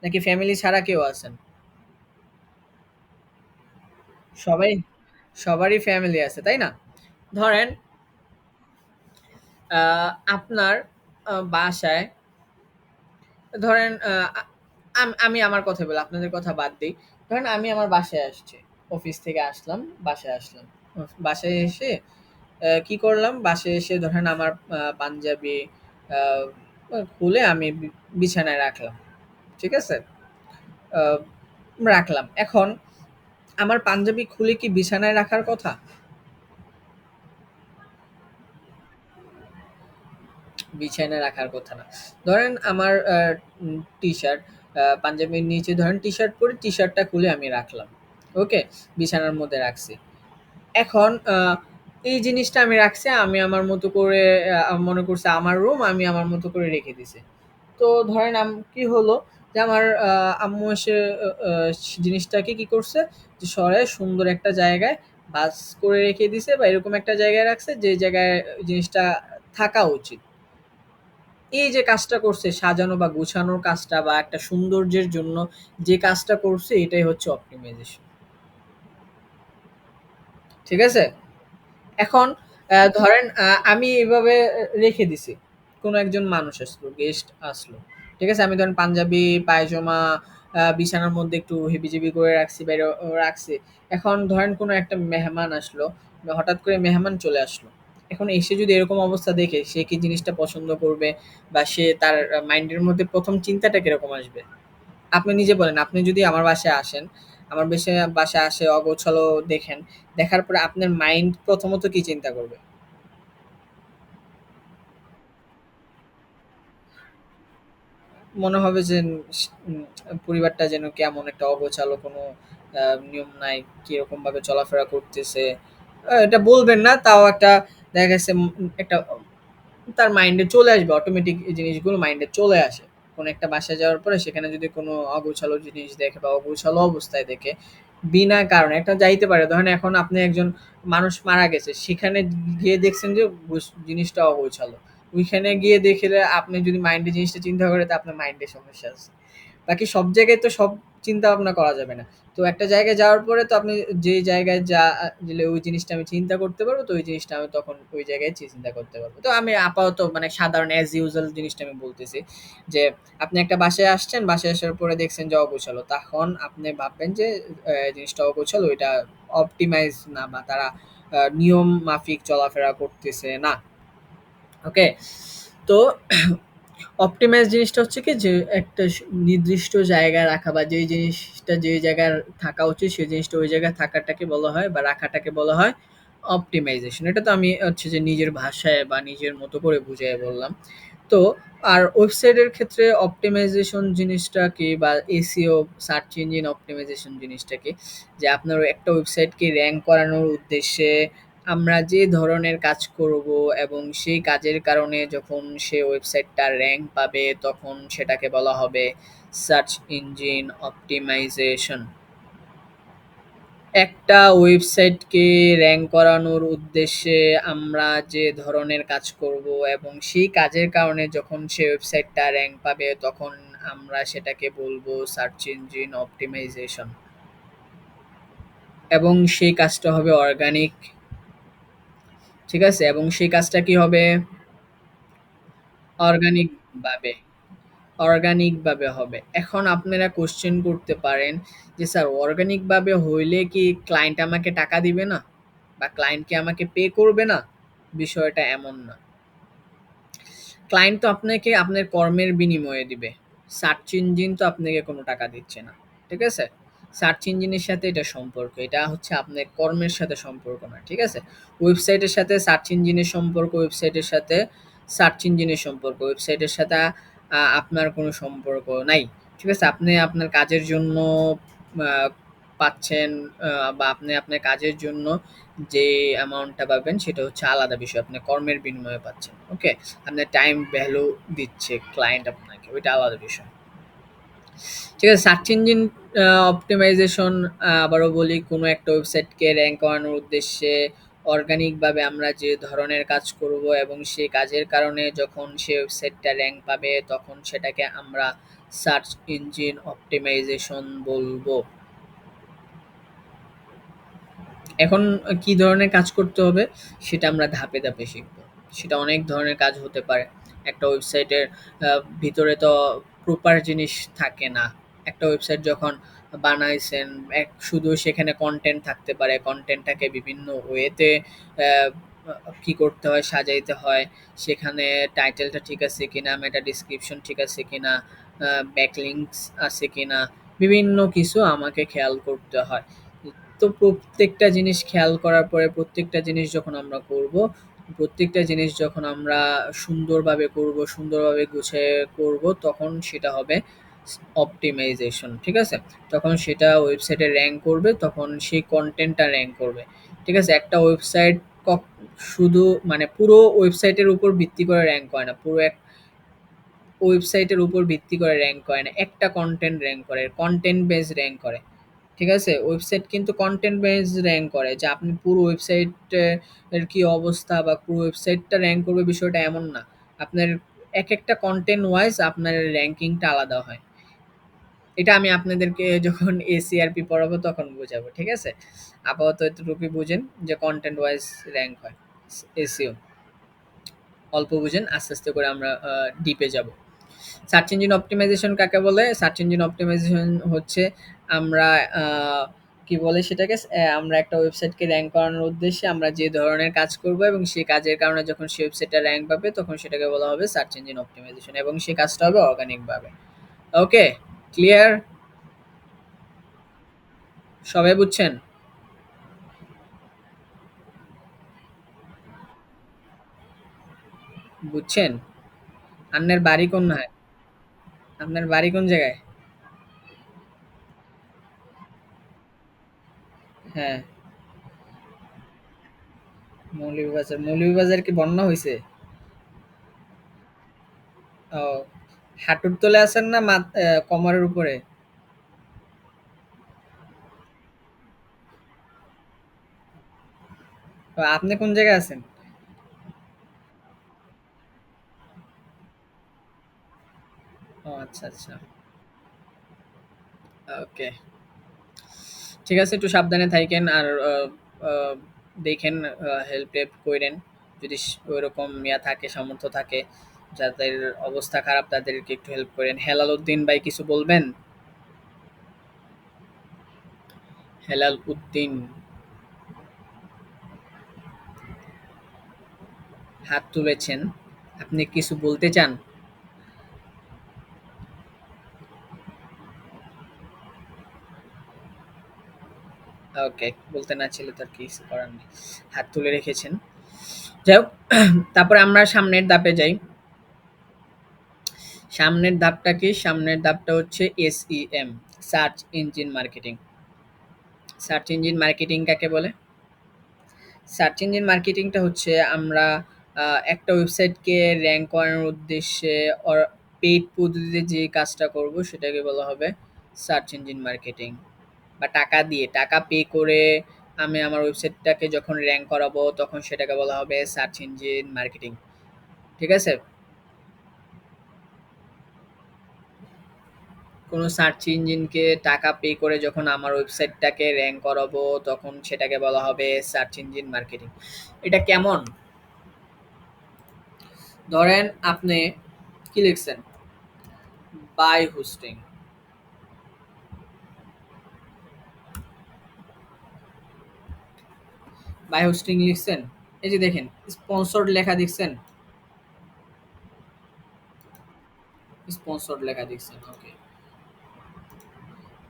Speaker 1: নাকি ফ্যামিলি ছাড়া কেউ আছেন? সবাই সবারই ফ্যামিলি আছে, তাই না? ধরেন আপনার বাসায় ধরেন আমি আমার কথা বলি, আপনাদের কথা বাদ দেই। ধরেন আমি আমার বাসায় আসছি। অফিস থেকে আসলাম, বাসায় আসলাম। বাসায় এসে কি করলাম? বাসায় এসে ধরেন আমার পাঞ্জাবি আ খুলে আমি বিছানায় রাখলাম। ঠিক আছে? আ রাখলাম। এখন আমার পাঞ্জাবি খুলে কি বিছানায় রাখার কথা? বিছানায় রাখার কথা না। ধরেন আমার টি-শার্ট পাঞ্জাবির নিচে ধরেন টি-শার্ট পরে টি-শার্টটা খুলে আমি রাখলাম। ওকে? বিছানার মধ্যে রাখছি। এখন এই জিনিসটা আমি রাখছি আমি আমার মতো করে মনে করছি আমার রুম আমি আমার মতো করে রেখে দিছি। তো ধরেন কি হলো যে আমার আম্মু এসে জিনিসটাকে কি করছে যে সরায় সুন্দর একটা জায়গায় ভাঁজ করে রেখে দিছে বা এরকম একটা জায়গায় রাখছে যে জায়গায় জিনিসটা থাকা উচিত। এই যে কাজটা করছে সাজানো বা গুছানোর কাজটা বা একটা সৌন্দর্যের জন্য যে কাজটা করছে এটাই হচ্ছে অপটিমাইজেশন। ঠিক আছে? এখন ধরেন আমি এভাবে রেখে দিছি। কোনো একজন মানুষ আসলো, গেস্ট আসলো। ঠিক আছে? আমি ধরেন পাঞ্জাবি, পায়জামা বিছানার মধ্যে একটু হেবি-জেবি করে রাখছি, রাখছি। এখন ধরেন কোনো একটা মেহমান আসলো, বা হঠাৎ করে মেহমান চলে আসলো। এখন এসে যদি এরকম অবস্থা দেখে, সে কি জিনিসটা পছন্দ করবে? বা সে তার মাইন্ডের মধ্যে ১ম চিন্তাটা কিরকম আসবে? আপনি নিজে বলেন, আপনি যদি আমার বাসায় আসেন, আমার বাসায় আসে অগোছালো দেখেন, দেখার পরে আপনার মাইন্ড প্রথমত কি চিন্তা করবে? মনে হবে যে পরিবারটা যেন কেমন একটা অগোছালো কোনো নিয়ম নাই, কিরকমভাবে চলাফেরা করতেছে। এটা বলবেন না, তাও একটা দেখা গেছে একটা তার মাইন্ডে চলে আসবে, অটোমেটিক এই জিনিসগুলো মাইন্ডে চলে আসে। কোনো একটা বাসায় যাওয়ার পরে সেখানে যদি কোনো অগোছালো জিনিস দেখে বা অগোছালো অবস্থায় দেখে, বিনা কারণে একটা যাইতে পারে। ধরেন এখন আপনি একজন মানুষ মারা গেছে, সেখানে গিয়ে দেখছেন যে জিনিসটা অগোছালো। ওইখানে গিয়ে দেখলে আপনি যদি মাইন্ডে জিনিসটা চিন্তা করে তো আপনার মাইন্ডে সমস্যা আছে। বাকি সব জায়গায় তো সব চিন্তা ভাবনা করা যাবে না। তো একটা জায়গায় যাওয়ার পরে তো আপনি যেই জায়গায় গেলে ওই জিনিসটা আমি চিন্তা করতে পারবো, তো ওই জিনিসটা আমি তখন ওই জায়গায় চিন্তা করতে পারবো। তো আমি আপাতত মানে সাধারণ অ্যাজ ইউজুয়াল জিনিসটা আমি বলতেছি যে, আপনি একটা বাসায় আসছেন, বাসায় আসার পরে দেখছেন যে অগোছালো। তখন আপনি ভাববেন যে জিনিসটা অগোছালো, এটা অপটিমাইজ না বা তারা নিয়ম মাফিক চলাফেরা করতেছে না। ওকে? তো অপটিমাইজ জিনিসটা হচ্ছে কি যে একটা নির্দিষ্ট জায়গায় রাখা বা যেই জিনিসটা যে জায়গায় থাকা উচিত সেই জিনিসটা ওই জায়গায় থাকাটাকে বলা হয় বা রাখাটাকে বলা হয় অপটিমাইজেশন। এটা তো আমি হচ্ছে যে নিজের ভাষায় বা নিজের মতো করে বুঝিয়ে বললাম। তো আর ওয়েবসাইটের ক্ষেত্রে অপটিমাইজেশন জিনিসটা কি বা এসইও সার্চ ইঞ্জিন অপটিমাইজেশন জিনিসটা কি? যে আপনার একটা ওয়েবসাইটকে র‍্যাংক করানোর উদ্দেশ্যে আমরা যে ধরনের কাজ করব এবং সেই কাজের কারণে যখন সে ওয়েবসাইটটা র‍্যাংক পাবে তখন সেটাকে বলা হবে সার্চ ইঞ্জিন অপটিমাইজেশন। একটা ওয়েবসাইটকে র‍্যাংক করানোর উদ্দেশ্যে আমরা যে ধরনের কাজ করব এবং সেই কাজের কারণে যখন সে ওয়েবসাইটটা র‍্যাংক পাবে তখন আমরা সেটাকে বলব সার্চ ইঞ্জিন অপটিমাইজেশন। এবং সেই কাজটা হবে অর্গানিক। ঠিক আছে? এবং সেই কাজটা কি হবে? অর্গানিক ভাবে। অর্গানিক ভাবে হবে। এখন আপনারা কোয়েশ্চেন করতে পারেন যে, "স্যার অর্গানিক ভাবে হইলে কি ক্লায়েন্ট আমাকে টাকা দিবে না? বা ক্লায়েন্ট কি আমাকে পে করবে না?" বিষয়টা এমন না। ক্লায়েন্ট তো আপনাকে আপনার কর্মের বিনিময়ে দিবে। সার্চ ইঞ্জিন তো আপনাকে কোনো টাকা দিচ্ছে না। ঠিক আছে? সার্চ ইঞ্জিনের সাথে এটা সম্পর্ক। এটা হচ্ছে আপনার কর্মের সাথে সম্পর্ক না। ঠিক আছে? ওয়েবসাইটের সাথে সার্চ ইঞ্জিনের সম্পর্ক, ওয়েবসাইটের সাথে সার্চ ইঞ্জিনের সম্পর্ক। ওয়েবসাইটের সাথে আপনার কোনো সম্পর্ক নাই। ঠিক আছে? আপনি আপনার কাজের জন্য আ পাচ্ছেন বা আপনি আপনার কাজের জন্য যে অ্যামাউন্টটা পাবেন সেটা হচ্ছে আলাদা বিষয়। আপনি কর্মের বিনিময়ে পাচ্ছেন। ওকে? আপনার টাইম ভ্যালু দিচ্ছে ক্লায়েন্ট আপনাকে। ওইটা আলাদা বিষয়। ঠিক আছে? সার্চ ইঞ্জিন অপটিমাইজেশন আবারও বলি কোনো একটা ওয়েবসাইটকে র‍্যাংক করানোর উদ্দেশ্যে অর্গানিকভাবে আমরা যে ধরনের কাজ করব এবং সেই কাজের কারণে যখন সে ওয়েবসাইটটা র‍্যাংক পাবে তখন সেটাকে আমরা সার্চ ইঞ্জিন অপটিমাইজেশন বলবো। এখন কি ধরনের কাজ করতে হবে সেটা আমরা ধাপে ধাপে শিখব। সেটা অনেক ধরনের কাজ হতে পারে। একটা ওয়েবসাইটের ভিতরে তো প্রপার জিনিস থাকে না। একটা ওয়েবসাইট যখন বানাইছেন শুধু সেখানে কন্টেন্ট থাকতে পারে, কন্টেন্টটাকে বিভিন্ন ওয়েতে কি করতে হয়, সাজাইতে হয়, সেখানে টাইটেলটা ঠিক আছে কিনা, মেটা ডিসক্রিপশন ঠিক আছে কিনা, ব্যাকলিঙ্কস আছে কিনা, বিভিন্ন কিছু আমাকে খেয়াল করতে হয়। তো প্রত্যেকটা জিনিস খেয়াল করার পরে প্রত্যেকটা জিনিস যখন আমরা করব, প্রত্যেকটা জিনিস যখন আমরা সুন্দরভাবে করব, সুন্দরভাবে গুছিয়ে করব, তখন সেটা হবে অপটিমাইজেশন। ঠিক আছে? তখন সেটা ওয়েবসাইটে র‍্যাংক করবে, তখন সেই কনটেন্টটা র‍্যাংক করবে। ঠিক আছে? একটা ওয়েবসাইট কক শুধু মানে পুরো ওয়েবসাইটের উপর ভিত্তি করে র‍্যাংক হয় না। পুরো এক ওয়েবসাইটের উপর ভিত্তি করে র‍্যাংক করে না। একটা কনটেন্ট র‍্যাংক করে, কনটেন্ট বেস র‍্যাংক করে। ঠিক আছে? ওয়েবসাইট কিন্তু কনটেন্ট বেস র‍্যাংক করে যে আপনি পুরো ওয়েবসাইট এর কি অবস্থা বা পুরো ওয়েবসাইটটা র‍্যাংক করবে বিষয়টা এমন না। আপনার একেকটা কনটেন্ট ওয়াইজ আপনার র‍্যাংকিংটা আলাদা হয়। এটা আমি আপনাদেরকে যখন এসিআরপি পড়াবো তখন বুঝাবো। ঠিক আছে? আপাতত এতটুকুই বুঝেন যে কনটেন্ট ওয়াইজ র‍্যাংক হয় এসইও। অল্প বুঝেন, আস্তে আস্তে করে আমরা ডিপে যাব। সার্চ ইঞ্জিন অপটিমাইজেশন কাকে বলে? সার্চ ইঞ্জিন অপটিমাইজেশন হচ্ছে আমরা কি বলে সেটাকে, আমরা একটা ওয়েবসাইটকে র‍্যাংক করানোর উদ্দেশ্যে আমরা যে ধরনের কাজ করব এবং সেই কাজের কারণে যখন সেই ওয়েবসাইটটা র‍্যাংক পাবে তখন সেটাকে বলা হবে সার্চ ইঞ্জিন অপটিমাইজেশন এবং সেই কাজটা হবে অর্গানিক ভাবে। ওকে, ক্লিয়ার? সবাই বুঝছেন? বুঝছেন? আপনার বাড়ি কোন হয়? আপনার বাড়ি কোন জায়গায়? হ্যাঁ, মৌলভীবাজার। মৌলভীবাজার কি বন্যা হয়েছে? ও, হাঁটুর তলে আছেন না কোমরের উপরে? তো আপনি কোন জায়গায় আছেন? ও আচ্ছা আচ্ছা। ওকে, ঠিক আছে, একটু সাবধানে থাকেন আর দেখেন, হেল্প টেল্প করেন যদি ওইরকম ইয়া থাকে, সামর্থ্য থাকে, যাদের অবস্থা খারাপ তাদেরকে একটু হেল্প করেন। হেলাল উদ্দিন ভাই কিছু বলবেন? হেলাল উদ্দিন হাত তুলেছেন, আপনি কিছু বলতে চান? ওকে, বলতে না ছিল তার কিছু করার নেই, হাত তুলে রেখেছেন। যাই হোক, তারপরে আমরা সামনের ধাপে যাই। সামনের ধাপটা কি? সামনের ধাপটা হচ্ছে SEM, search engine marketing. Search engine marketing কাকে বলে? সার্চ ইঞ্জিন মার্কেটিংটা হচ্ছে আমরা একটা ওয়েবসাইটকে র‍্যাংক করানোর উদ্দেশ্যে পেইড পদ্ধতিতে যে কাজটা করব সেটাকে বলা হবে সার্চ ইঞ্জিন মার্কেটিং। বা টাকা দিয়ে, টাকা পে করে আমি আমার ওয়েবসাইটটাকে যখন র‍্যাংক করাবো তখন সেটাকে বলা হবে সার্চ ইঞ্জিন মার্কেটিং। ঠিক আছে? কোনো সার্চ ইঞ্জিনকে টাকা পে করে যখন আমার ওয়েবসাইটটাকে র‍্যাংক করাবো তখন সেটাকে বলা হবে সার্চ ইঞ্জিন মার্কেটিং। এটা কেমন? ধরেন আপনি কি লিখছেন? By hosting. বাই হোস্টিং লিখছেন। এই যে দেখেন স্পন্সর্ড লেখা দেখছেন? স্পন্সর্ড লেখা দেখছেন। ওকে।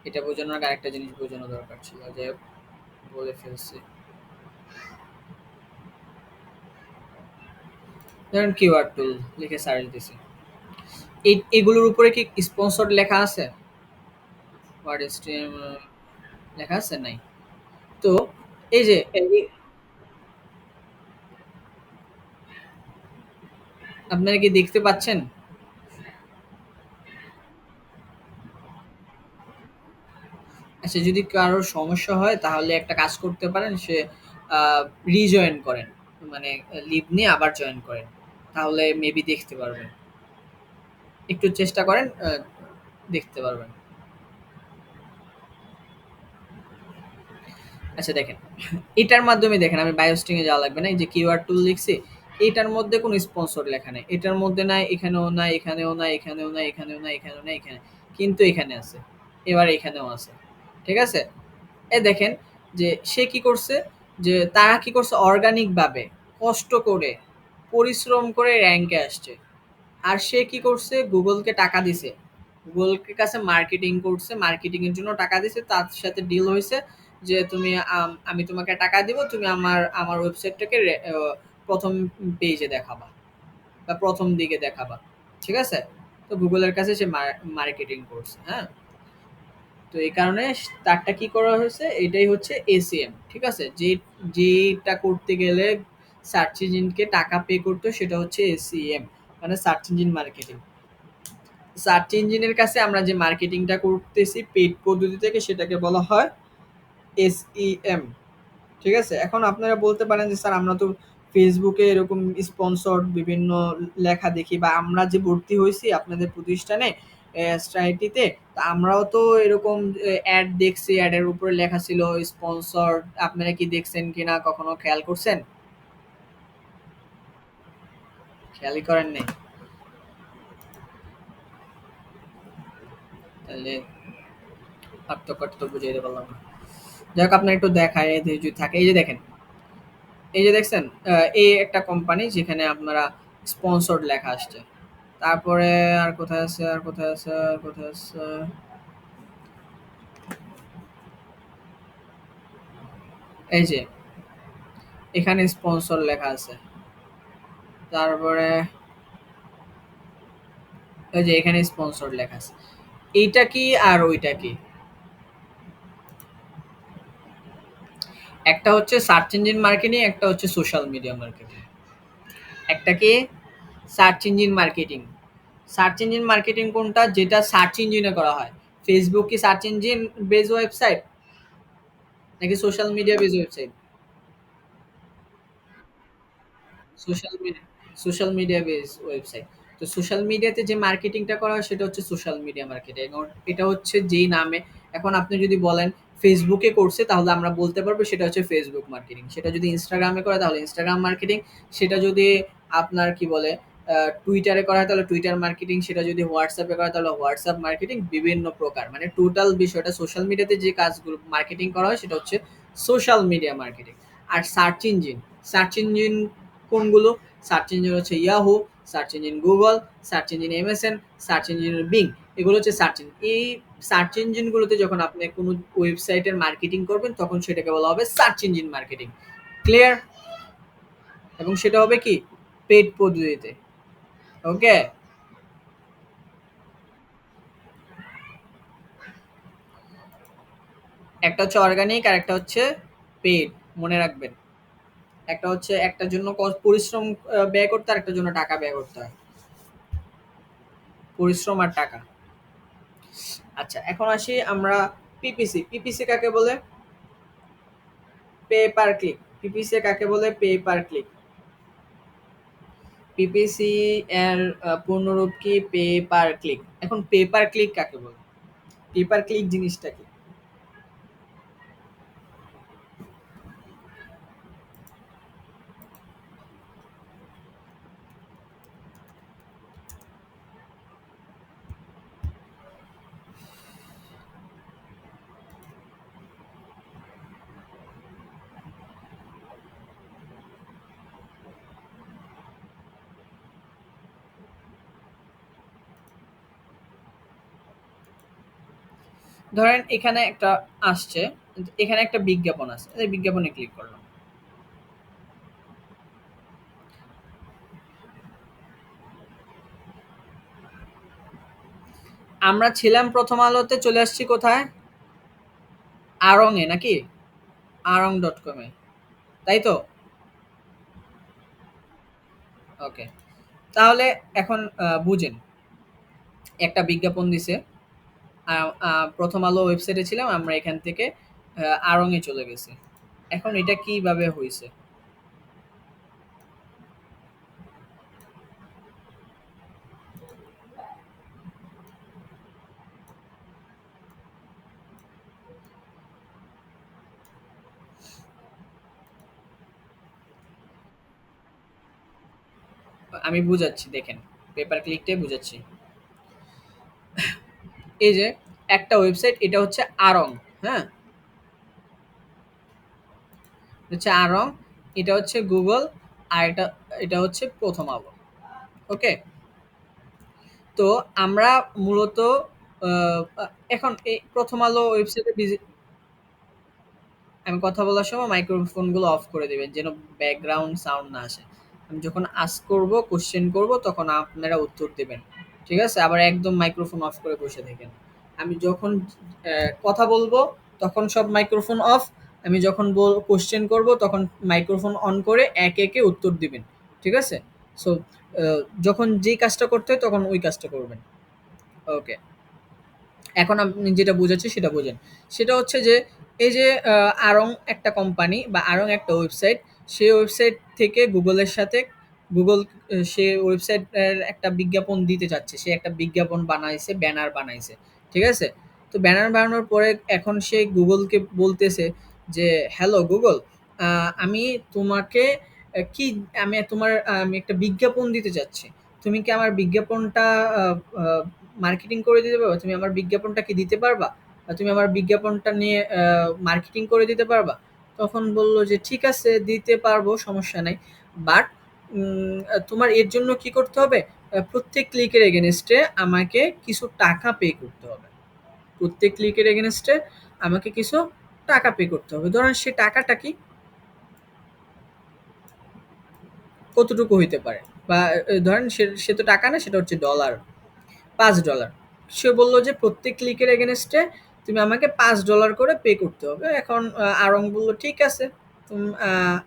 Speaker 1: এটা বোঝানোর আগে আরেকটা জিনিস বোঝানো দরকার ছিল। যে বলে ফেলছি। ধরেন কিওয়ার্ড টুল লিখে সার্চ দিছি। এগুলোর উপরে কি স্পন্সর্ড লেখা আছে? ওয়ার্ড স্ট্রিম লেখা আছে? নাই। তো এই যে আপনারা কি দেখতে পাচ্ছেন? আচ্ছা, যদি কারোর সমস্যা হয় তাহলে একটা কাজ করতে পারেন, সে রিজয়েন করেন, মানে লিভ নিয়ে আবার জয়েন করেন, তাহলে মেবি দেখতে পারবেন। একটু চেষ্টা করেন, দেখতে পারবেন। আচ্ছা দেখেন, এটার মাধ্যমে দেখেন আমি বায়োস্টিং এ যাওয়া লাগবে না, এই যে কিওয়ার্ড টুল লিখছি, এটার মধ্যে কোনো স্পন্সর লেখা নেই, এটার মধ্যে নাই, এখানেও নাই, এখানেও নাই, এখানেও নাই, এখানেও নাই, এখানেও নাই, এখানে, কিন্তু এখানে আছে, এবার এখানেও আছে। ঠিক আছে? এ দেখেন যে সে কি করছে, যে তারা কি করছে, অর্গানিক ভাবে কষ্ট করে পরিশ্রম করে র্যাঙ্কে আসছে। আর সে কি করছে, গুগলকে টাকা দিছে, গুগলের কাছে মার্কেটিং করছে, মার্কেটিং এর জন্য টাকা দিছে, তার সাথে ডিল হয়েছে যে তুমি আমি তোমাকে টাকা দিব, তুমি আমার আমার ওয়েবসাইটটাকে প্রথম পেজে দেখাবা বা প্রথম দিকে দেখাবা। ঠিক আছে? তো গুগলের কাছে সে মার্কেটিং করছে, হ্যাঁ। তো এই কারণে তারটা কি করা হয়েছে, এটাই হচ্ছে এসিএম। ঠিক আছে? যেটা করতে গেলে সার্চ ইঞ্জিনকে টাকা পে করতে হয়, সেটা হচ্ছে এসিএম, মানে সার্চ ইঞ্জিন মার্কেটিং। সার্চ ইঞ্জিনের কাছে আমরা যে মার্কেটিংটা করতেছি পেইড পদ্ধতি থেকে, সেটাকে বলা হয় এসইএম। ঠিক আছে? এখন আপনারা বলতে পারেন যে স্যার আমরা তো ফেসবুকে এরকম স্পন্সর বিভিন্ন লেখা দেখি, বা আমরা যে ভর্তি হয়েছি আপনাদের প্রতিষ্ঠানে এসআইটিতে, তা আমরাও তো এরকম অ্যাড দেখছি, অ্যাডের উপরে লেখা ছিল স্পন্সর। আপনারা কি দেখছেন কিনা, কখনো খেয়াল করছেন? খেয়ালই করেন নাই? তাহলে পার্থক্যটা তো বুঝাইতে পারলাম না। যাই হোক, আপনার একটু দেখায় যদি থাকে, এই যে দেখেন, এই যে দেখছেন, এই একটা কোম্পানি যেখানে আপনারা স্পন্সর্ড লেখা আসছে। তারপরে আর কোথায় আছে, আর কোথায় আছে, আর কোথায় আছে, এই যে এখানে স্পন্সর লেখা আছে। তারপরে ওই যে এখানে স্পন্সর লেখা আছে। এইটা কি আর ওইটা কি? একটা হচ্ছে সার্চ ইঞ্জিন মার্কেটিং, একটা হচ্ছে সোশ্যাল মিডিয়া মার্কেটিং। একটা কি search engine marketing. Search engine marketing কোনটা, যেটা সার্চ ইঞ্জিনে করা হয়? ফেসবুক কি সার্চ ইঞ্জিন বেজ ওয়েবসাইট, নাকি social media base website? Social media, social media base website. তো সোশ্যাল মিডিয়াতে যে মার্কেটিংটা করা হয় সেটা হচ্ছে সোশ্যাল মিডিয়া মার্কেটিং, এবং এটা হচ্ছে যেই নামে, এখন আপনি যদি বলেন ফেসবুকে করছে, তাহলে আমরা বলতে পারবো সেটা হচ্ছে ফেসবুক মার্কেটিং। সেটা যদি ইনস্টাগ্রামে করে তাহলে ইনস্টাগ্রাম মার্কেটিং। সেটা যদি আপনার কি বলে টুইটারে করা হয় তাহলে টুইটার মার্কেটিং। সেটা যদি হোয়াটসঅ্যাপে করা হয় তাহলে হোয়াটসঅ্যাপ মার্কেটিং। বিভিন্ন প্রকার, মানে টোটাল বিষয়টা সোশ্যাল মিডিয়াতে যে কাজগুলো মার্কেটিং করা হয় সেটা হচ্ছে সোশ্যাল মিডিয়া মার্কেটিং। আর সার্চ ইঞ্জিন, সার্চ ইঞ্জিন কোনগুলো? সার্চ ইঞ্জিন হচ্ছে Yahoo, search engine Google, search engine MSN, search engine being. এগুলো হচ্ছে সার্চ ইঞ্জিন। এই সার্চ ইঞ্জিনগুলোতে যখন আপনি কোনো ওয়েবসাইটের মার্কেটিং করবেন তখন সেটাকে বলা হবে সার্চ ইঞ্জিন মার্কেটিং। ক্লিয়ার? এবং সেটা হবে কি, পেড পদ্ধতিতে। ওকে? একটা হচ্ছে অর্গানিক আর একটা হচ্ছে পেড, মনে রাখবেন। একটা হচ্ছে একটার জন্য পরিশ্রম ব্যয় করতে, আর একটার জন্য টাকা ব্যয় করতে হয়। পরিশ্রম আর টাকা। আচ্ছা, এখন আসি আমরা পিপিসি। পিপিসি কাকে বলে? Pay per click. পিপিসি কাকে বলে? Pay per click. পিপিসি এর পূর্ণরূপ কি? Pay per click. এখন পে পার ক্লিক কাকে বলে? পে পার ক্লিক জিনিসটা কি? ধরেন এখানে একটা আসছে, এখানে একটা বিজ্ঞাপন আছে, এই বিজ্ঞাপনে ক্লিক করলাম। আমরা ছিলাম প্রথম আলোতে, চলে আসছি কোথায়? আড়ং এ নাকি? arong.com এ, তাই তো? ওকে। তাহলে এখন বুঝেন, একটা বিজ্ঞাপন দিছে। প্রথম আলো ওয়েবসাইটে ছিলাম, আমরা এখান থেকে আড়ং এ চলে গেছি। এখন এটা কিভাবে হইছে? আমি বুঝাচ্ছি দেখেন। পেপার ক্লিকটাই বুঝাচ্ছি। এই যে একটা ওয়েবসাইট, এটা হচ্ছে আড়ং, হ্যাঁ? হচ্ছে আড়ং, এটা হচ্ছে গুগল, আর এটা হচ্ছে প্রথম আলো। ওকে? তো আমরা মূলত এখন এই প্রথম আলো ওয়েবসাইটে আমি কথা বলার সময় মাইক্রোফোনগুলো অফ করে দিবেন যেন ব্যাকগ্রাউন্ড সাউন্ড না আসে। আমি যখন আস্ক করব, কোশ্চেন করব, তখন আপনারা উত্তর দিবেন। ঠিক আছে? আবার একদম মাইক্রোফোন অফ করে বসে থাকেন। আমি যখন কথা বলবো তখন সব মাইক্রোফোন অফ। আমি যখন কোশ্চেন করব তখন মাইক্রোফোন অন করে একে একে উত্তর দিবেন। ঠিক আছে? সো যখন যেই কাজটা করতে হয় তখন ওই কাজটা করবেন। ওকে। এখন আপনি যেটা বুঝাচ্ছি সেটা বোঝেন। সেটা হচ্ছে যে এই যে আড়ং একটা কোম্পানি বা আড়ং একটা ওয়েবসাইট, সেই ওয়েবসাইট থেকে গুগলের সাথে গুগল সে ওয়েবসাইটের একটা বিজ্ঞাপন দিতে চাচ্ছে। সে একটা বিজ্ঞাপন বানাইছে, ব্যানার বানাইছে। ঠিক আছে? তো ব্যানার বানানোর পরে এখন সে গুগলকে বলতেছে যে, "হ্যালো গুগল, আমি তোমাকে কি আমি একটা বিজ্ঞাপন দিতে চাচ্ছি। তুমি কি আমার বিজ্ঞাপনটা আ আ মার্কেটিং করে দিতে পারবা? তুমি আমার বিজ্ঞাপনটা কি দিতে পারবা? তুমি আমার বিজ্ঞাপনটা নিয়ে মার্কেটিং করে দিতে পারবা?" তখন বলল যে, "ঠিক আছে, দিতে পারবো, সমস্যা নাই। বাট তোমার এর জন্য কি করতে হবে? প্রত্যেক ক্লিকের এগেইনস্ট এ আমাকে কিছু টাকা পে করতে হবে। প্রত্যেক ক্লিকের এগেইনস্ট এ আমাকে কিছু টাকা পে করতে হবে।" ধরেন সে টাকাটা কি? কতটুকু হইতে পারে? বা ধরেন সে সে তো টাকা না, সেটা হচ্ছে ডলার। $৫। সে বলল যে প্রত্যেক ক্লিকের এগেনস্টে তুমি আমাকে $৫ করে পে করতে হবে। এখন আড়ং বলল, ঠিক আছে,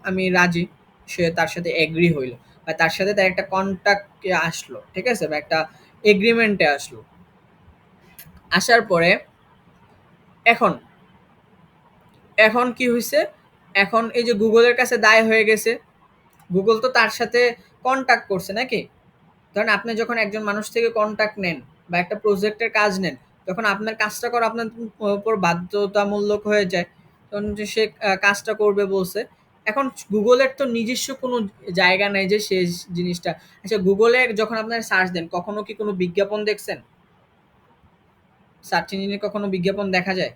Speaker 1: আমি রাজি। সে তার সাথে এগ্রি হইল, বা তার সাথে তার একটা কন্ট্রাক্টে আসলো। ঠিক আছে? বা একটা এগ্রিমেন্টে আসলো। আসার পরে এখন এখন কি হইছে? এখন এই যে গুগলের কাছে দায় হয়ে গেছে। গুগল তো তার সাথে কন্ট্যাক্ট করছে নাকি? ধরেন আপনি যখন একজন মানুষ থেকে কন্ট্যাক্ট নেন বা একটা প্রজেক্টের কাজ নেন, তখন আপনার কাজটা করা আপনার উপর বাধ্যতামূলক হয়ে যায়। তখন যে সে কাজটা করবে বলছে। এখন গুগলের তো নিজস্ব কোনো জায়গা নাই যে সে জিনিসটা, আচ্ছা গুগলে যখন আপনারা সার্চ দেন, কখনো কি কোনো বিজ্ঞাপন দেখছেন? সার্চ ইঞ্জিনে কখনো বিজ্ঞাপন দেখা যায়?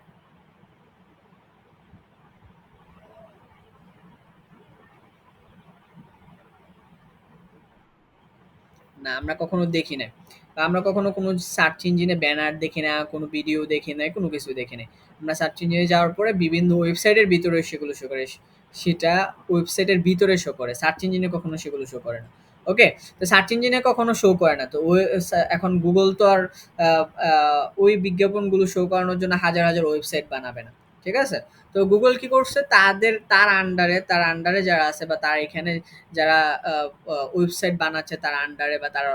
Speaker 1: না, আমরা কখনো দেখি নাই। বা আমরা কখনো কোনো সার্চ ইঞ্জিনে ব্যানার দেখি না, কোনো ভিডিও দেখি নাই, কোনো কিছু দেখি নাই। আমরা সার্চ ইঞ্জিনে যাওয়ার পরে বিভিন্ন ওয়েবসাইটের ভিতরে সেগুলো শো করে। সেটা ওয়েবসাইটের ভিতরে শো করে। সার্চ ইঞ্জিনে কখনো সেগুলো শো করে না। ওকে? তো সার্চ ইঞ্জিনে কখনো শো করে না। তো এখন গুগল তো আর আ আ ওই বিজ্ঞাপনগুলো শো করানোর জন্য হাজার, হাজার ওয়েবসাইট বানাবে না। ঠিক আছে? তো গুগল কি করছে? তার আন্ডারে যারা আছে বা তার এখানে যারা আ আ ওয়েবসাইট বানাচ্ছে তার আন্ডারে, বা তারা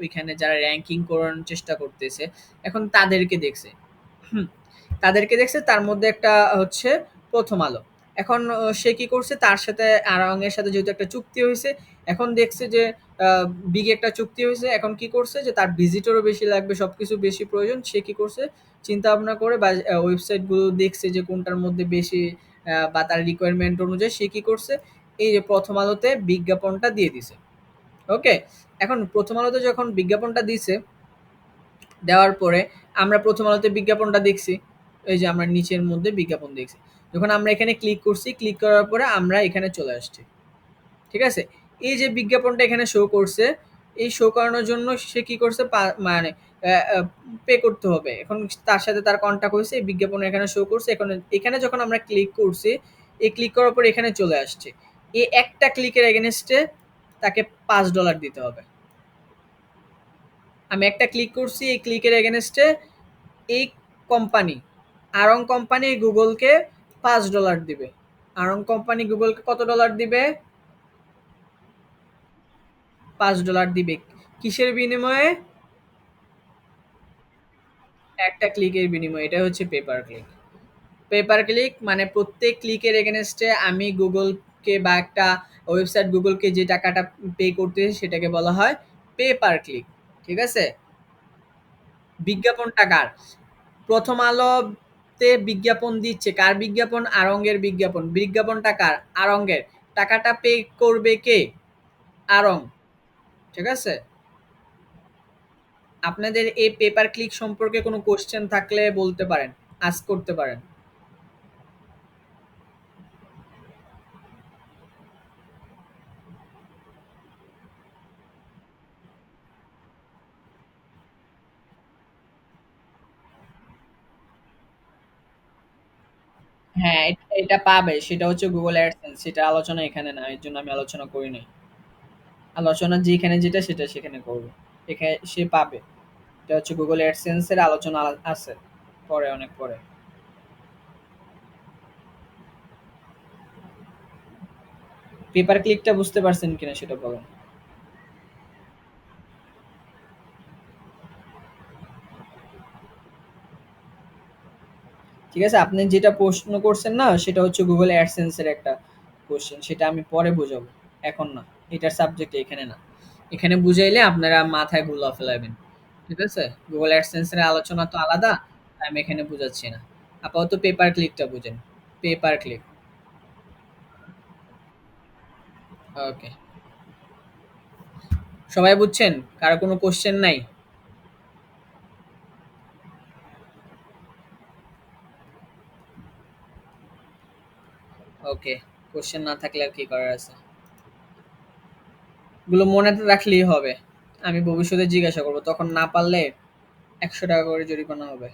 Speaker 1: ওইখানে যারা র‍্যাংকিং করানোর চেষ্টা করতেছে, এখন তাদেরকে দেখছে। হুম, তাদেরকে দেখছে, তার মধ্যে একটা হচ্ছে 'প্রথম আলো'। এখন সে কি করছে? তার সাথে আড়ং এর সাথে যেহেতু একটা চুক্তি হইছে, এখন দেখছে যে আ বিগ একটা চুক্তি হইছে। এখন কি করছে? যে তার ভিজিটরও বেশি লাগবে, সবকিছু বেশি প্রয়োজন। সে কি করছে? চিন্তা ভাবনা করে বা ওয়েবসাইট গুলো দেখছে যে কোনটার মধ্যে বেশি বা তার রিকোয়ারমেন্ট অনুযায়ী সে কি করছে? এই যে 'প্রথম আলোতে' বিজ্ঞাপনটা দিয়ে দিছে। ওকে? এখন 'প্রথম আলোতে' যখন বিজ্ঞাপনটা দিছে, দেওয়ার পরে আমরা 'প্রথম আলোতে' বিজ্ঞাপনটা দেখছি। এই যে আমরা নিচের মধ্যে বিজ্ঞাপন দেখছি। যখন আমরা এখানে ক্লিক করছি, ক্লিক করার পরে আমরা এখানে চলে আসছি। ঠিক আছে? এই যে বিজ্ঞাপনটা এখানে শো করছে, এই শো করানোর জন্য সে কি করছে? মানে অ্যা অ্যা পে করতে হবে। এখন তার সাথে তার কনট্যাক্ট হইছে, এই বিজ্ঞাপন এখানে শো করছে। এখন এখানে যখন আমরা ক্লিক করছি, এই ক্লিক করার পর এখানে চলে আসছে। এই একটা ক্লিকের এগেইনস্ট এ তাকে $৫ দিতে হবে। আমি একটা ক্লিক করছি, এই ক্লিকের এগেইনস্ট এ এই কোম্পানি, আড়ং কোম্পানি গুগলকে $৫ দিবে। আড়ং কোম্পানি গুগলকে কত ডলার দিবে? $৫ দিবে। কিসের বিনিময়ে? একটা ক্লিকের বিনিময়ে। এটা হচ্ছে পেপার ক্লিক। পেপার ক্লিক মানে প্রত্যেক ক্লিকের এগেনস্টে আমি গুগলকে বা একটা ওয়েবসাইট গুগলকে যে টাকাটা পে করতে হয় সেটাকে বলা হয় পেপার ক্লিক। ঠিক আছে? বিজ্ঞাপনটা কার? প্রথম আলোতে বিজ্ঞাপন দিচ্ছে, কার বিজ্ঞাপন? আড়ংয়ের বিজ্ঞাপন। বিজ্ঞাপনটা কার? আড়ংয়ের। টাকাটা পে করবে কে? আড়ং। ঠিক আছে? আপনাদের এই পেপার ক্লিক সম্পর্কে কোনো কোশ্চেন থাকলে বলতে পারেন, আস্ক করতে পারেন। হ্যাঁ, এটা পাবে। সেটা হচ্ছে Google AdSense। সেটা আলোচনা এখানে না। এর জন্য আমি আলোচনা করি নাই। আলোচনা যেখানে যেটা সেটা সেখানে করব। সে পাবে। এটা হচ্ছে Google AdSense এর আলোচনা আছে। পরে অনেক পরে। পেপার ক্লিকটা বুঝতে পারছেন কিনা সেটা বলেন। ঠিক আছে? আপনি যেটা প্রশ্ন করছেন না সেটা হচ্ছে Google AdSense এর একটা কোশ্চেন। সেটা আমি পরে বুঝাবো। এখন না। এটার সাবজেক্ট এখানে না। এখানে বুঝাইলে আপনারা মাথায় গুলা ফেলাবেন। ঠিক আছে? Google AdSense এর আলোচনা তো আলাদা। আমি এখানে বুঝাচ্ছি না। আপাতত পেপার ক্লিকটা বুঝেন। Paper click. ওকে। সবাই বুঝছেন? কারো কোনো কোশ্চেন নাই? ওকে। কোশ্চেন না থাকলে আর কি করার আছে? এগুলো মনে রাখলেই হবে। আমি ভবিষ্যতে জিজ্ঞাসা করব। তখন না পারলে ৳১০০ করে জরিমানা হবে।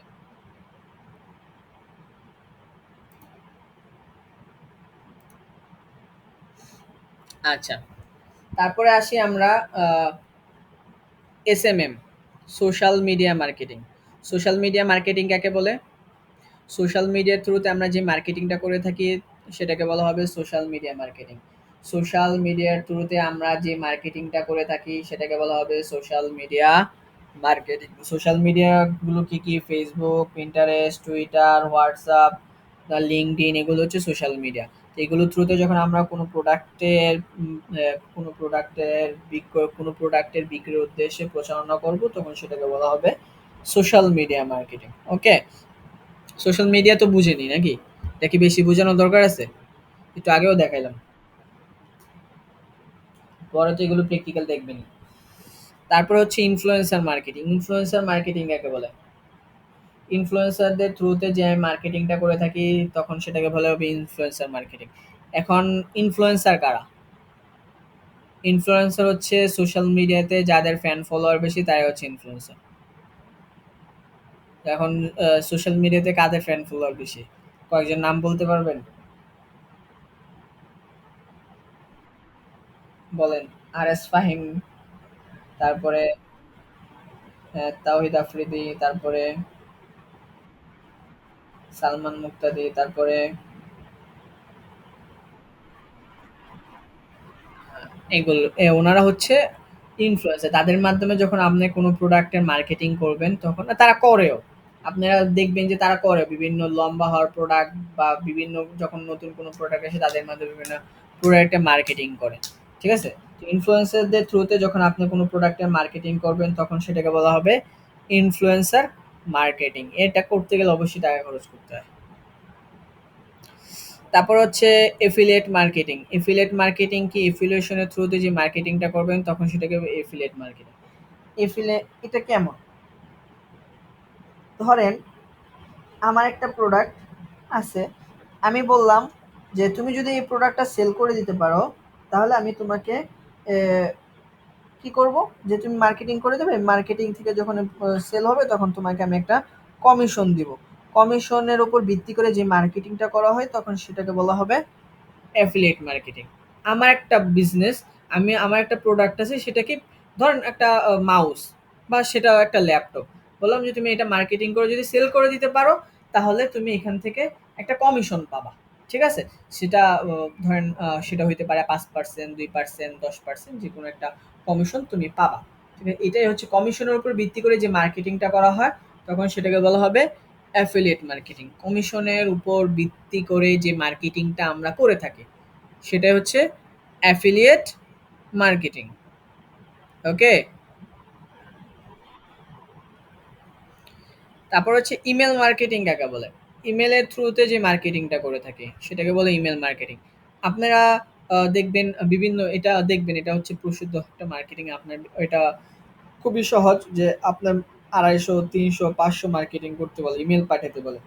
Speaker 1: আচ্ছা। তারপরে আসি আমরা আ SMM, social media marketing. Social media marketing কাকে বলে? সোশ্যাল মিডিয়ার থ্রুতে আমরা যে মার্কেটিংটা করে থাকি সেটাকে বলা হবে সোশ্যাল মিডিয়া মার্কেটিং। সোশ্যাল মিডিয়ার থ্রুতে আমরা যে মার্কেটিংটা করে থাকি সেটাকে বলা হবে সোশ্যাল মিডিয়া মার্কেটিং। সোশ্যাল মিডিয়াগুলো কি কি? Facebook, Pinterest, Twitter, WhatsApp, LinkedIn, এগুলো হচ্ছে সোশ্যাল মিডিয়া। তো এগুলোর থ্রুতে যখন আমরা কোনো প্রোডাক্টের বিক্রির উদ্দেশ্যে প্রচারণা করব তখন সেটাকে বলা হবে সোশ্যাল মিডিয়া মার্কেটিং। ওকে? সোশ্যাল মিডিয়া তো বুঝেনি নাকি? এটা কি বেশি বোঝানোর দরকার আছে? একটু আগেও দেখাইলাম। পরে তো এগুলো প্র্যাকটিক্যাল দেখবেনই। তারপরে হচ্ছে ইনফ্লুয়েন্সার মার্কেটিং। ইনফ্লুয়েন্সার মার্কেটিং কাকে বলে? ইনফ্লুয়েন্সারদের থ্রুতে যে আমি মার্কেটিংটা করে থাকি তখন সেটাকে বলা হবে ইনফ্লুয়েন্সার মার্কেটিং। এখন ইনফ্লুয়েন্সার কারা? ইনফ্লুয়েন্সার হচ্ছে সোশ্যাল মিডিয়াতে যাদের ফ্যান ফলোয়ার বেশি তারাই হচ্ছে ইনফ্লুয়েন্সার। এখন সোশ্যাল মিডিয়াতে কাদের ফ্যান ফলোয়ার বেশি? কয়েকজন নাম বলতে পারবেন? বলেন। আরএস ফাহিম, তারপরে তাওহিদ আফ্রিদি, তারপরে সালমান মুক্তাদি, তারপরে এগুলো ওনারা হচ্ছে ইনফ্লুয়েন্সার। তাদের মাধ্যমে যখন আপনি কোনো প্রোডাক্টের মার্কেটিং করবেন তখন তারা করেও। আপনারা দেখবেন যে তারা করে বিভিন্ন লম্বা হওয়ার প্রোডাক্ট বা বিভিন্ন যখন নতুন কোনো প্রোডাক্ট আসে তাদের মাধ্যমে বিভিন্ন প্রোডাক্টের মার্কেটিং করে। ঠিক আছে? তো ইনফ্লুয়েন্সারদের থ্রুতে যখন আপনি কোনো প্রোডাক্টের মার্কেটিং করবেন তখন সেটাকে বলা হবে ইনফ্লুয়েন্সার মার্কেটিং। এটা করতে গেলে অবশ্যই টাকা খরচ করতে হয়। তারপর হচ্ছে এফিলিয়েট মার্কেটিং। এফিলিয়েট মার্কেটিং কি? এফিলিয়েশনের থ্রুতে যে মার্কেটিংটা করবেন তখন সেটাকে এফিলিয়েট মার্কেটিং। এটা কেমন? ধরেন আমার একটা প্রোডাক্ট আছে। আমি বললাম যে তুমি যদি এই প্রোডাক্টটা সেল করে দিতে পারো তাহলে আমি তোমাকে কি করব? যে তুমি মার্কেটিং করে দেবে। মার্কেটিং থেকে যখন সেল হবে তখন তোমাকে আমি একটা কমিশন দিব। কমিশনের উপর ভিত্তি করে যে মার্কেটিংটা করা হয় তখন সেটাকে বলা হবে অ্যাফিলিয়েট মার্কেটিং। আমার একটা বিজনেস, আমার একটা প্রোডাক্ট আছে সেটাকে ধরেন একটা মাউস বা সেটাও একটা ল্যাপটপ। বললাম যে তুমি এটা মার্কেটিং করে যদি সেল করে দিতে পারো তাহলে তুমি এখান থেকে একটা কমিশন পাবা। ঠিক আছে? সেটা ধরেন সেটা হইতে পারে 5%, 2%, 10%, যে কোনো একটা কমিশন তুমি পাবা। ঠিক আছে? এটাই হচ্ছে কমিশনের উপর ভিত্তি করে যে মার্কেটিংটা করা হয় তখন সেটাকে বলা হবে অ্যাফিলিয়েট মার্কেটিং, কমিশনের উপর ভিত্তি করে যে মার্কেটিংটা আমরা করে থাকি সেটা হচ্ছে অ্যাফিলিয়েট মার্কেটিং। ওকে। তারপর হচ্ছে ইমেল মার্কেটিং কাকে বলে? ইমেলের থ্রুতে যে মার্কেটিংটা করে থাকে সেটাকে বলে ইমেল মার্কেটিং। আপনারা দেখবেন বিভিন্ন, এটা দেখবেন এটা হচ্ছে প্রসিদ্ধ একটা মার্কেটিং। আপনার এটা খুবই সহজ যে আপনার 250, 300, 500 মার্কেটিং করতে বলে, ইমেল পাঠাতে বলে।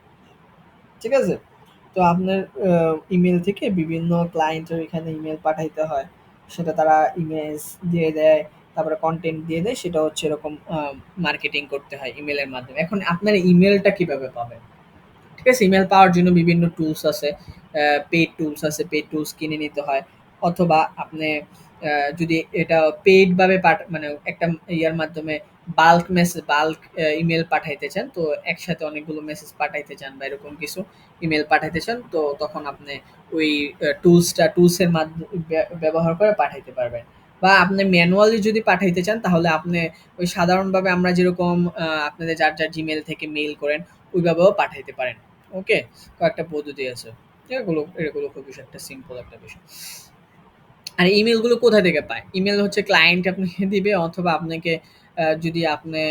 Speaker 1: ঠিক আছে? তো আপনার ইমেল থেকে বিভিন্ন ক্লায়েন্টের এখানে ইমেল পাঠাইতে হয়। সেটা তারা ইমেজ দিয়ে দেয়, তারপরে কনটেন্ট দিয়ে দেয়। সেটা হচ্ছে এরকম মার্কেটিং করতে হয় ইমেলের মাধ্যমে। এখন আপনার ইমেলটা কিভাবে পাবেন? ঠিক আছে? ইমেল পাওয়ার জন্য বিভিন্ন টুলস আছে। পেইড টুলস আছে, পেইড টুলস কিনে নিতে হয়। অথবা আপনি যদি এটা পেইড ভাবে মানে একটা ইয়ার মাধ্যমে বাল্ক ইমেল পাঠাইতে চান, তো একসাথে অনেকগুলো মেসেজ পাঠাইতে চান বা এরকম কিছু ইমেল পাঠাইতে চান, তো তখন আপনি ওই টুলসের মাধ্যমে ব্যবহার করে পাঠাইতে পারবেন। বা আপনি ম্যানুয়ালি যদি পাঠাইতে চান তাহলে আপনি ওই সাধারণভাবে আমরা যেরকম আপনাদের যার যার জিমেল থেকে মেইল করেন ওইভাবেও পাঠাইতে পারেন। ওকে? কয়েকটা পদ্ধতি আছে। এগুলো এগুলো খুবই একটা সিম্পল একটা বিষয়। আর ইমেলগুলো কোথা থেকে পায়? ইমেল হচ্ছে ক্লায়েন্ট আপনাকে দিবে, অথবা আপনাকে যদি আপনি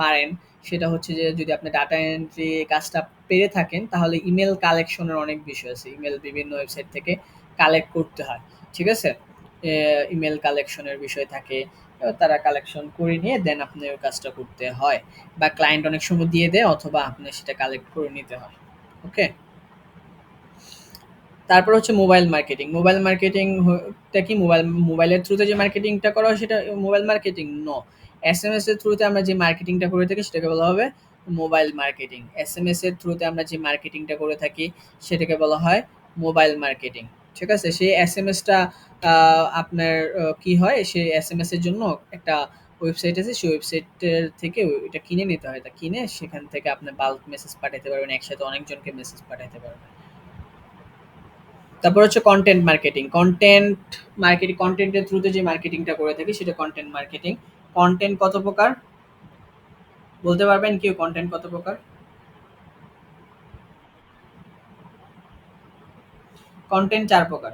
Speaker 1: পারেন, সেটা হচ্ছে যে যদি আপনি ডাটা এন্ট্রি কাজটা পেরে থাকেন তাহলে ইমেল কালেকশনের অনেক বিষয় আছে। ইমেল বিভিন্ন ওয়েবসাইট থেকে কালেক্ট করতে হয়। ঠিক আছে? ইমেল কালেকশনের বিষয় থাকে। তারা কালেকশন করে নিয়ে দেন আপনি ওই কাজটা করতে হয়। বা ক্লায়েন্ট অনেক সময় দিয়ে দেয়, অথবা আপনি সেটা কালেক্ট করে নিতে হয়। ওকে? তারপর হচ্ছে মোবাইল মার্কেটিং। মোবাইল মার্কেটিং টা কি? মোবাইলের থ্রুতে যে মার্কেটিংটা করা হয় সেটা মোবাইল মার্কেটিং এসএমএস এর থ্রুতে আমরা যে মার্কেটিংটা করে থাকি সেটাকে বলা হবে মোবাইল মার্কেটিং। এসএমএস এর থ্রুতে আমরা যে মার্কেটিংটা করে থাকি সেটাকে বলা হয় মোবাইল মার্কেটিং। ঠিক আছে? সেই এসএমএসটা আপনার কি হয়, সেই এসএমএস এর জন্য একটা ওয়েবসাইট আছে, সেই ওয়েবসাইটের থেকে ওইটা কিনে নিতে হয়। তা কিনে সেখান থেকে আপনি বাল্ক মেসেজ পাঠাতে পারবেন, একসাথে অনেকজনকে মেসেজ পাঠাতে পারবেন। তারপর হচ্ছে কনটেন্ট মার্কেটিং। কনটেন্টের থ্রুতে যে মার্কেটিংটা করে থাকি সেটা কনটেন্ট মার্কেটিং। কনটেন্ট কত প্রকার? বলতে পারবেন কেউ কনটেন্ট কত প্রকার? কনটেন্ট ৪ প্রকার।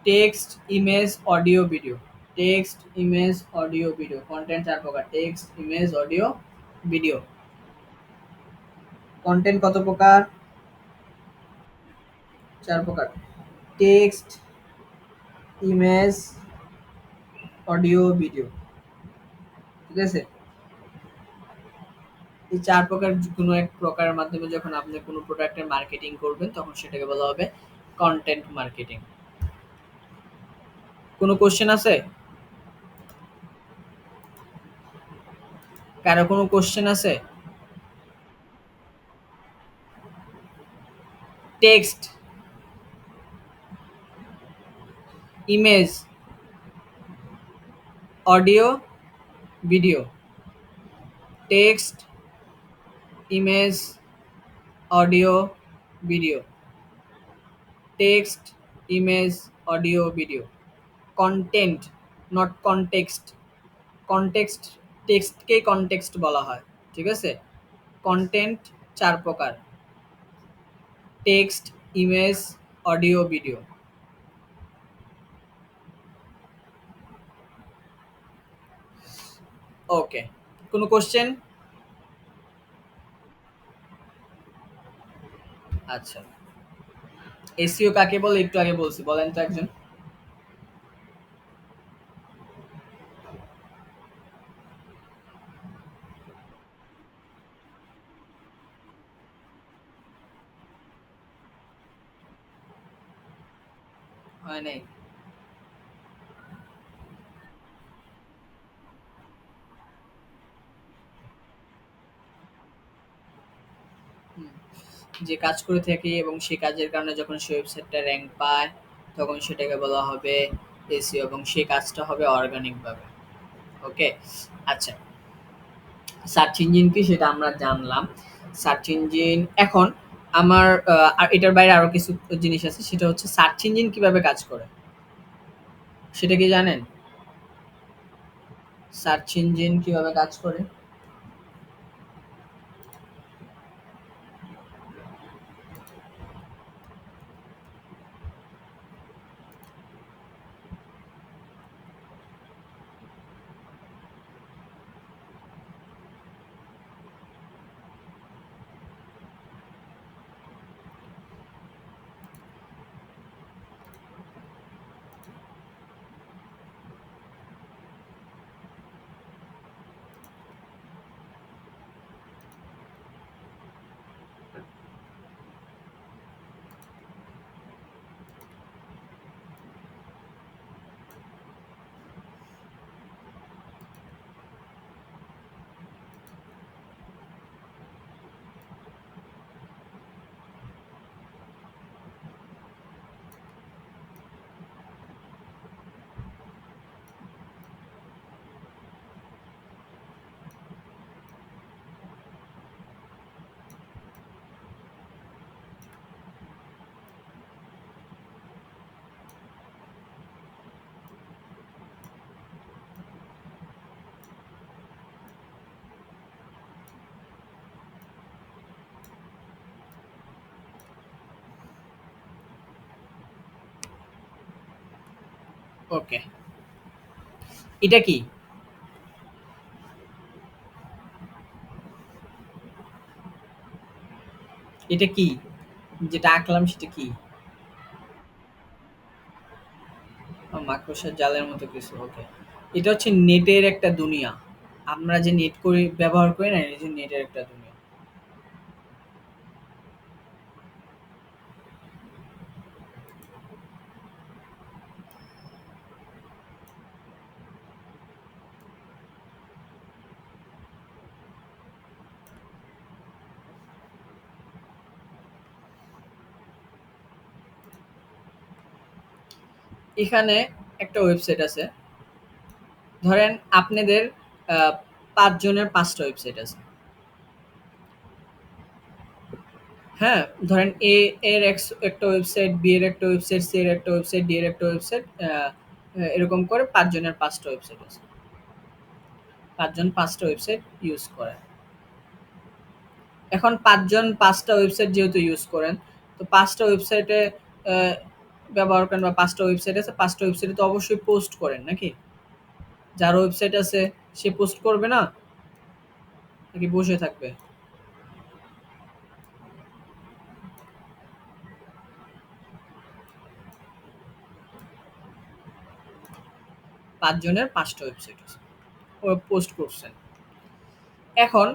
Speaker 1: Text, image, audio, video. Text, image, audio, video. Content ৪ প্রকার। Text, image, audio, video. Content কত প্রকার? ৪ প্রকার। Text, image, audio, video. ঠিক আছে? এই ৪ প্রকার কোনো এক প্রকারের মাধ্যমে যখন আপনি কোনো প্রোডাক্টের মার্কেটিং করবেন তখন সেটাকে বলা হবে কনটেন্ট মার্কেটিং। কোনো কোশ্চেন আছে? কারো কোনো কোশ্চেন আছে? Text, image, audio, video. Text, image, audio, video. Text, image, audio, video. Content, not context. Context, টেক্সটকে কনটেক্সট বলা হয়। ঠিক আছে? কন্টেন্ট ৪ প্রকার। Text, image, audio, video. Okay. কোনো কোশ্চেন? আচ্ছা। এসইও কাকে বলে একটু আগে বলছি, বলেন তো একজন। হয় নাই? হুম। যে কাজ করে থাকি এবং সেই কাজের কারণে যখন সেই ওয়েবসাইটটা র‍্যাংক পায় তখন সেটাকে বলা হবে এসইও, এবং সেই কাজটা হবে অর্গানিক ভাবে। ওকে? আচ্ছা, সার্চ ইঞ্জিন কি সেটা আমরা জানলাম। সার্চ ইঞ্জিন এখন আমার আর এটার বাইরে আরো কিছু জিনিস আছে, সেটা হচ্ছে সার্চ ইঞ্জিন কিভাবে কাজ করে সেটা কি জানেন? সার্চ ইঞ্জিন কিভাবে কাজ করে? ওকে। এটা কি? এটা কি? যেটা আঁকলাম সেটা কি? মাকড়সার জালের মতো কিছু। ওকে। এটা হচ্ছে নেটের একটা দুনিয়া। আমরা যে নেট করি ব্যবহার করি না, এই যে নেটের একটা দুনিয়া। এখানে একটা ওয়েবসাইট আছে। ধরেন আপনাদের ৫ জনের ৫ টা ওয়েবসাইট আছে। হ্যাঁ? ধরেন A এর একটা ওয়েবসাইট, B এর একটা ওয়েবসাইট, C এর একটা ওয়েবসাইট, D এর একটা ওয়েবসাইট, এরকম করে ৫ জনের ৫ টা ওয়েবসাইট আছে। ৫ জন ৫ টা ওয়েবসাইট ইউজ করে। এখন ৫ জন ৫ টা ওয়েবসাইট যেহেতু ইউজ করেন, তো ৫ টা ওয়েবসাইটে আ ব্যবহার করেন বা ৫ টা ওয়েবসাইট আছে, ৫ টা ওয়েবসাইটে তো অবশ্যই পোস্ট করেন নাকি? যার ওয়েবসাইট আছে সে পোস্ট করবে না? নাকি বসে থাকবে? ৫ জনের ৫ টা ওয়েবসাইট আছে। ও পোস্ট করছেন। এখন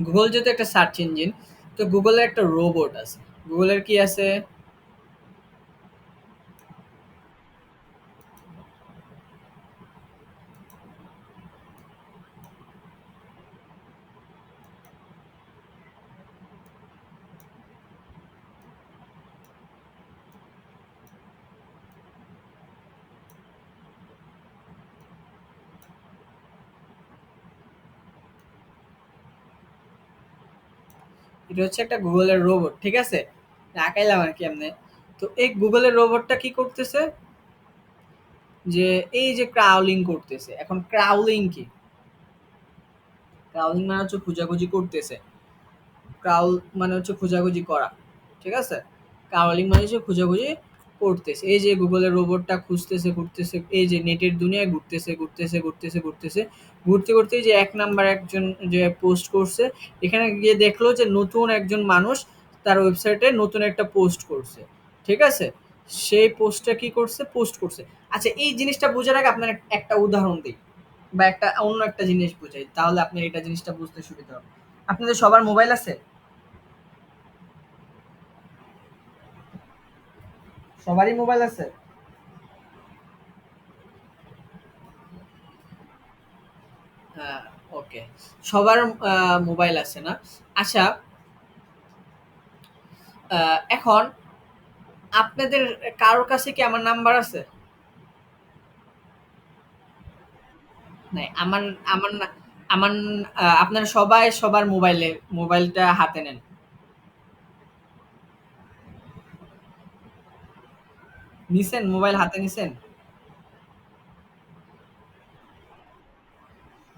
Speaker 1: গুগল যেহেতু একটা সার্চ ইঞ্জিন, তো গুগলের একটা রোবট আছে। গুগলের কি আছে? এটা হচ্ছে একটা গুগলের রোবট, ঠিক আছে? আঁকাইলাম আর কি এমনে। তো এই গুগলের রোবটটা কি করতেছে? যে এই যে ক্রাউলিং করতেছে। এখন ক্রাউলিং কি? ক্রাউলিং মানে হচ্ছে খোঁজাখুঁজি করতেছে। ক্রাউল মানে হচ্ছে খোঁজাখুঁজি করা। ঠিক আছে? ক্রাউলিং মানে হচ্ছে খোঁজাখুঁজি করতেছে। এই যে গুগলের রোবটটা খুঁজতেছে, ঘুরতেছে, এই যে নেটের দুনিয়ায় ঘুরতেছে, ঘুরতেছে, ঘুরতেছে, ঘুরতেছে। ঘুরতে, ঘুরতে এই যে ১ নাম্বার একজন যে পোস্ট করছে, এখানে গিয়ে দেখলো যে নতুন একজন মানুষ তার ওয়েবসাইটে নতুন একটা পোস্ট করছে। ঠিক আছে? সেই পোস্টটা কি করছে? পোস্ট করছে। আচ্ছা, এই জিনিসটা বোঝার আগে আপনার একটা উদাহরণ দেই বা একটা অন্য একটা জিনিস বুঝাই। তাহলে আপনার এটা জিনিসটা বুঝতে সুবিধা হবে। আপনাদের সবার মোবাইল আছে? সবারই মোবাইল আছে? হ্যাঁ, ওকে। সবার মোবাইল আছে না? আচ্ছা, এখন আপনাদের কারো কাছে কি আমার নাম্বার আছে? নাই। আমার আমার না আমার আপনারা সবাই সবার মোবাইলটা হাতে নেন। নিছেন? মোবাইল হাতে নিছেন?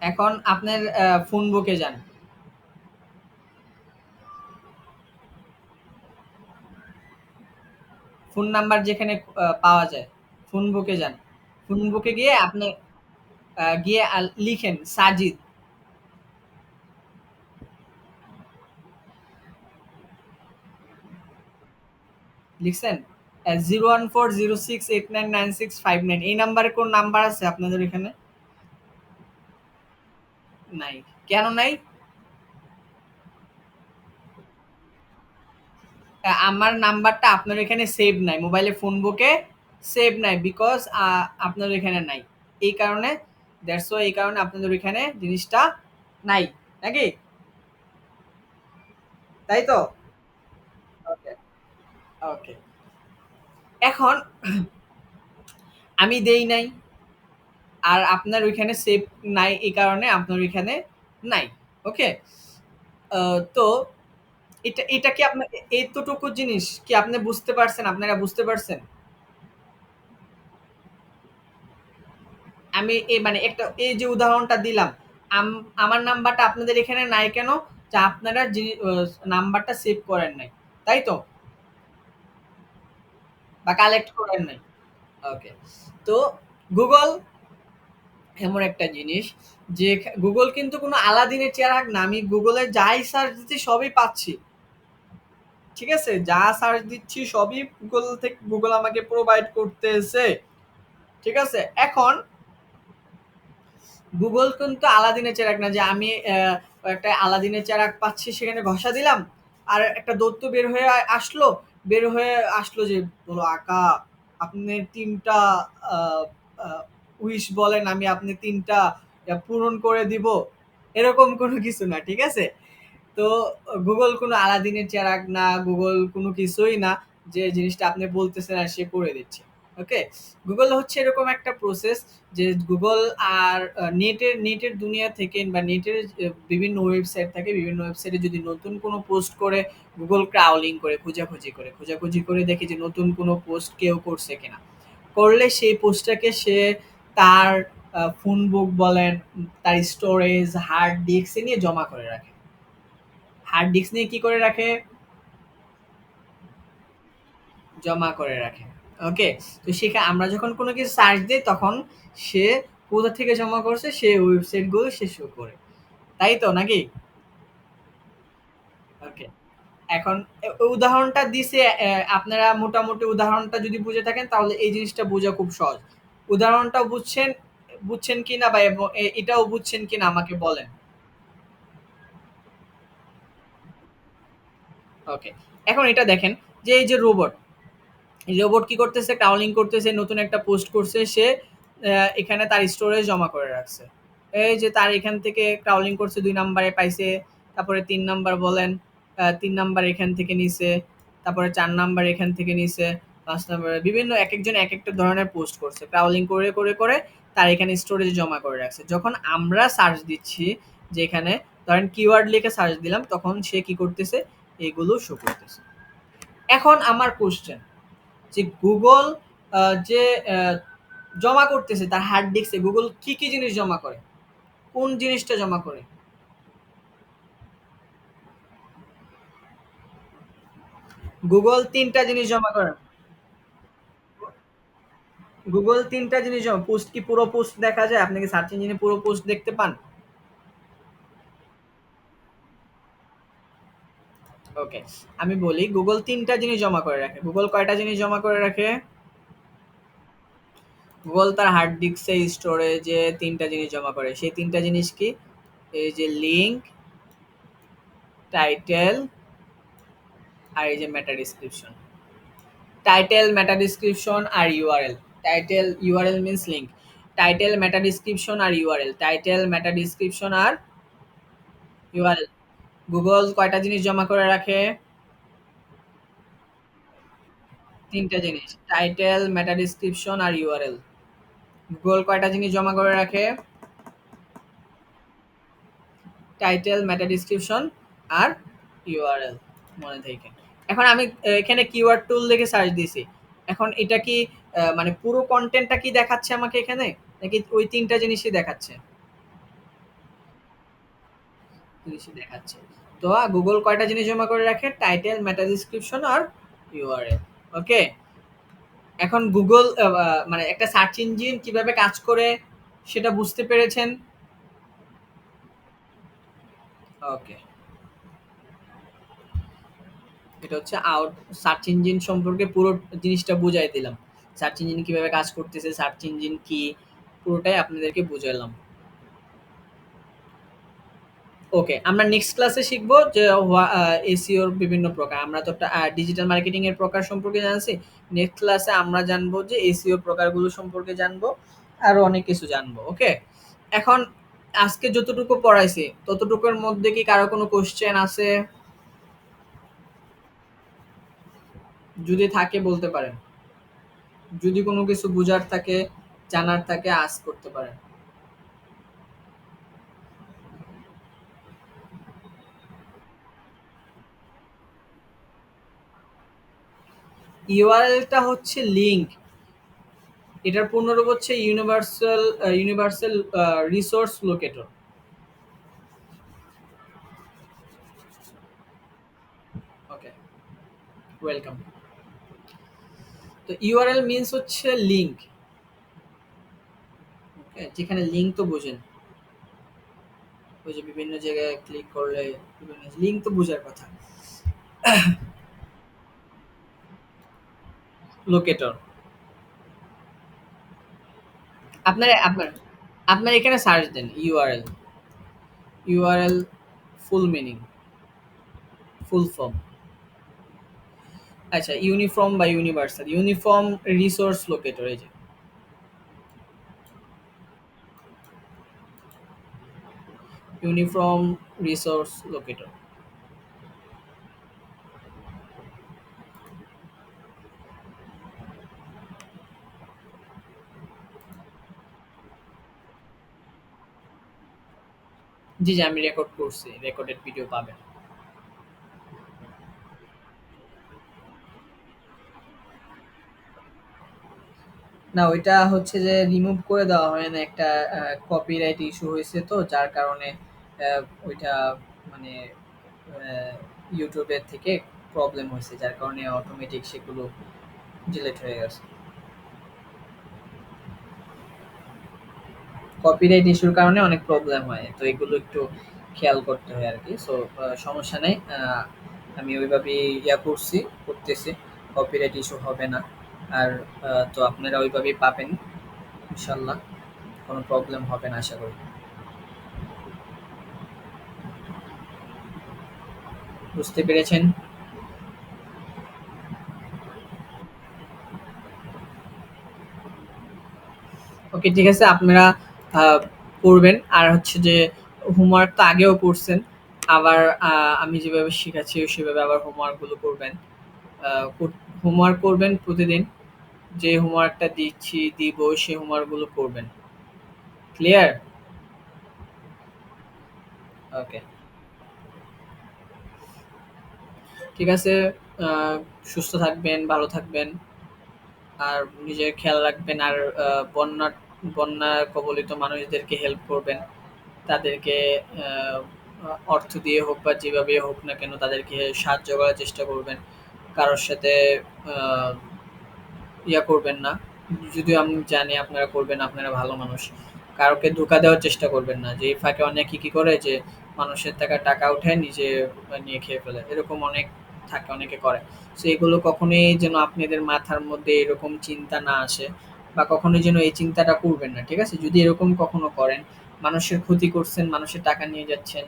Speaker 1: এখন আপনার ফোন বুকে যান। ফোন নাম্বার যেখানে পাওয়া যায়, ফোন বুকে যান। ফোন বুকে গিয়ে আপনি গিয়ে লিখেন সাজিদ। লিখছেন? 01406899659 এই নাম্বারে কোন নাম্বার আছে আপনাদের এখানে? নাই। কেন নাই? আমার নাম্বারটা আপনার এখানে সেভ নাই। মোবাইলে ফোন বুকে সেভ নাই বিকজ আপনার এখানে নাই। এই কারণে দ্যাটস ওয়াই এই কারণে আপনাদের ওইখানে জিনিসটা নাই। নাকি? তাই তো? ওকে, ওকে। এখন আমি দেই নাই। আর আপনার ওইখানে সেভ নাই এই কারণে আপনার ওইখানে নাই। ওকে? তো এটা কি আপনার এতটুকু জিনিস কি আপনি বুঝতে পারছেন? আপনারা বুঝতে পারছেন? আমি মানে একটা এই যে উদাহরণটা দিলাম, আমার নাম্বারটা আপনাদের এখানে নাই কেন? যে আপনারা নাম্বারটা সেভ করেন নাই। তাই তো? বা কালেক্ট করেন নাই। ওকে। তো গুগল এমন একটা জিনিস যে গুগল কিন্তু কোনো আলাদিনের চেরাগ না। আমি গুগলে যাই সার্চ দিচ্ছি সবই পাচ্ছি। ঠিক আছে? যা সার্চ দিচ্ছি সবই গুগল থেকে গুগল আমাকে প্রোভাইড করতেছে। ঠিক আছে? এখন গুগল কিন্তু আলাদিনের চেরাগ না যে আমি একটা আলাদিনের চেরাগ পাচ্ছি সেখানে ঘষা দিলাম আর একটা দৈত্য বের হয়ে আসলো যে বলো আকা আপনি তিনটা উইশ বলেন আমি আপনি তিনটা পূরণ করে দিব এরকম কোনো কিছু না ঠিক আছে তো গুগল কোনো আলাদিনের চেরাগ না গুগল কোনো কিছুই না যে জিনিসটা আপনি বলতেছেন আর সে করে দিচ্ছে ওকে গুগল হচ্ছে এরকম একটা প্রসেস যে গুগল আর নেটের দুনিয়া থেকে বা নেটের বিভিন্ন ওয়েবসাইট থাকে বিভিন্ন ওয়েবসাইটে যদি নতুন কোনো পোস্ট করে গুগল ক্রাউলিং করে খোঁজাখুঁজি করে দেখে যে নতুন কোনো পোস্ট কেউ করছে কিনা করলে সেই পোস্টটাকে সে তার ফোন বুক বলেন তার স্টোরেজ হার্ড ডিস্কে নিয়ে জমা করে রাখে হার্ড ডিস্ক নিয়ে কি করে রাখে জমা করে রাখে ওকে তো সেখানে আমরা যখন কোনো কিছু সার্চ দিই তখন সে কোথা থেকে জমা করছে সে ওয়েবসাইট গুলো সে শো করে তাই তো নাকি ওকে এখন উদাহরণটা দিছে আপনারা মোটামুটি উদাহরণটা যদি বুঝে থাকেন তাহলে এই জিনিসটা বোঝা খুব সহজ উদাহরণটা বুঝছেন কিনা বা এটাও বুঝছেন কিনা আমাকে বলেন ওকে এখন এটা দেখেন যে এই যে রোবট রোবট কি করতেছে ক্রাউলিং করতেছে নতুন একটা পোস্ট করছে সে এখানে তার স্টোরেজ জমা করে রাখছে এই যে তার এখান থেকে ক্রাউলিং করছে 2 নম্বরে পাইছে তারপরে 3 নাম্বার বলেন 3 নাম্বার এখান থেকে নিছে তারপরে 4 নাম্বার এখান থেকে নিছে 5 নাম্বার বিভিন্ন এক একজন এক একটা ধরনের পোস্ট করছে ক্রাউলিং করে তার এখানে স্টোরেজ জমা করে রাখছে যখন আমরা সার্চ দিচ্ছি যে এখানে ধরেন কিওয়ার্ড লিখে সার্চ দিলাম তখন সে কি করতেছে এগুলো শো করতেছে এখন আমার কোশ্চেন যে গুগল যে আহ, জমা করতেছে তার হার্ড ডিস্কে গুগল কি কি জিনিস জমা করে কোন জিনিসটা জমা করে গুগল তিনটা জিনিস জমা করে গুগল তিনটা জিনিস জমা পোস্ট কি পুরো পোস্ট দেখা যায় আপনি কি সার্চ ইঞ্জিনে পুরো পোস্ট দেখতে পান ওকে আমি বলি গুগল তিনটা জিনিস জমা করে রাখে গুগল কয়টা জিনিস জমা করে রাখে গুগল তার হার্ড ডিস্কে স্টোরেজে তিনটা জিনিস জমা করে সেই তিনটা জিনিস কি এই যে লিংক টাইটেল আর এই যে meta description title meta description আর URL title URL means link title meta description আর ইউআরএল টাইটেল মেটা ডিসক্রিপশন আর ইউআরএল গুগল কয়টা জিনিস জমা করে রাখে তিনটা জিনিস টাইটেল মেটা ডিসক্রিপশন আর ইউআরএল গুগল কয়টা জিনিস জমা করে রাখে টাইটেল মেটা ডিসক্রিপশন আর ইউআরএল মনে থেকে এখন আমি এখানে কিওয়ার্ড টুল দেখে সার্চ দিছি এখন এটা কি মানে পুরো কন্টেন্টটা কি দেখাচ্ছে আমাকে এখানে নাকি ওই তিনটা জিনিসই দেখাচ্ছে জিনিসই দেখাচ্ছে তো গুগল কয়টা জিনিস জমা করে রাখে টাইটেল মেটা ডিসক্রিপশন আর ইউআরএল ওকে এখন গুগল মানে একটা সার্চ ইঞ্জিন কিভাবে কাজ করে সেটা বুঝতে পেরেছেন ওকে এটা হচ্ছে আউট সার্চ ইঞ্জিন সম্পর্কে পুরো জিনিসটা বুঝাই দিলাম সার্চ ইঞ্জিন কিভাবে কাজ করতেছে সার্চ ইঞ্জিন কি পুরোটাই আপনাদেরকে বুঝালাম ওকে আমরা নেক্সট ক্লাসে শিখবো যে এসিওর বিভিন্ন প্রকার আমরা তো ডিজিটাল মার্কেটিং এর প্রকার সম্পর্কে জানছি নেক্সট ক্লাসে আমরা জানবো যে এসিও প্রকারগুলো সম্পর্কে জানবো আরো অনেক কিছু জানবো ওকে এখন আজকে যতটুকু পড়াইছি ততটুকুর মধ্যে কি কারো কোনো কোশ্চেন আছে যদি থাকে বলতে পারেন যদি কোনো কিছু বুঝার থাকে জানার থাকে আস্ক করতে পারেন ইউআরএলটা হচ্ছে লিংক এটার পূর্ণরূপ হচ্ছে universal resource locator okay welcome তো ইউআরএল মিন্স হচ্ছে লিঙ্ক। ওকে, যেখানে লিঙ্ক তো বোঝেন, ওই যে বিভিন্ন জায়গায় ক্লিক করলে বিভিন্ন লিঙ্ক তো বোঝার কথা। লোকেটর। আপনার আপনার আপনার এখানে সার্চ দেন URL. URL full meaning, full form. আচ্ছা, ইউনিফর্ম বা ইউনিভার্সাল, ইউনিফর্ম রিসোর্স লোকেটর, এই যে ইউনিফর্ম রিসোর্স লোকেটর। জি জি, আমি রেকর্ড করছি, রেকর্ডেড ভিডিও পাবেন। না, ওইটা হচ্ছে যে রিমুভ করে দেওয়া হয় না, একটা কপিরাইট ইস্যু হয়েছে, তো যার কারণে ওইটা মানে ইউটিউবের থেকে প্রবলেম হয়েছে, যার কারণে অটোমেটিক সেগুলো ডিলিট হয়ে গেছে। কপিরাইট ইস্যুর কারণে অনেক প্রবলেম হয়, তো এগুলো একটু খেয়াল করতে হয় আর কি। সো সমস্যা নেই, আমি ওইভাবে করছি, করতেছি, কপিরাইট ইস্যু হবে না। আর তো আপনারা ওইভাবেই পাবেন ইনশাল্লাহ, কোনো প্রবলেম হবে না আশা করি। বুঝতে পেরেছেন? ওকে, ঠিক আছে, আপনারা করবেন। আর হচ্ছে যে হোমওয়ার্ক তো আগেও করছেন, আবার আমি যেভাবে শেখাচ্ছি সেভাবে আবার হোমওয়ার্কগুলো করবেন। হোমওয়ার্ক করবেন প্রতিদিন, যে হোমওয়ার্কটা দিচ্ছি দিব সেই হোমওয়ার্কগুলো করবেন। ক্লিয়ার? ওকে, ঠিক আছে। আহ, সুস্থ থাকবেন, ভালো থাকবেন, আর নিজের খেয়াল রাখবেন। আর বন্যা বন্যা কবলিত মানুষদেরকে হেল্প করবেন, তাদেরকে আহ, অর্থ দিয়ে হোক বা যেভাবে হোক না কেন তাদেরকে সাহায্য করার চেষ্টা করবেন। কারোর সাথে আহ, করবেন না, যদিও আমি জানি আপনারা করবেন, আপনারা ভালো মানুষ। কাউকে ধোকা দেওয়ার চেষ্টা করবেন না, যে এই ফাঁকে অনেকে কি করে যে মানুষের টাকা উঠায় নিজে নিয়ে খেয়ে ফেলে, এরকম অনেক থাকে, অনেকে করে। তো এগুলো কখনোই যেন আপনাদের মাথার মধ্যে এরকম চিন্তা না আসে, বা কখনোই যেন এই চিন্তাটা করবেন না, ঠিক আছে? যদি এরকম কখনো করেন, মানুষের ক্ষতি করছেন, মানুষের টাকা নিয়ে যাচ্ছেন,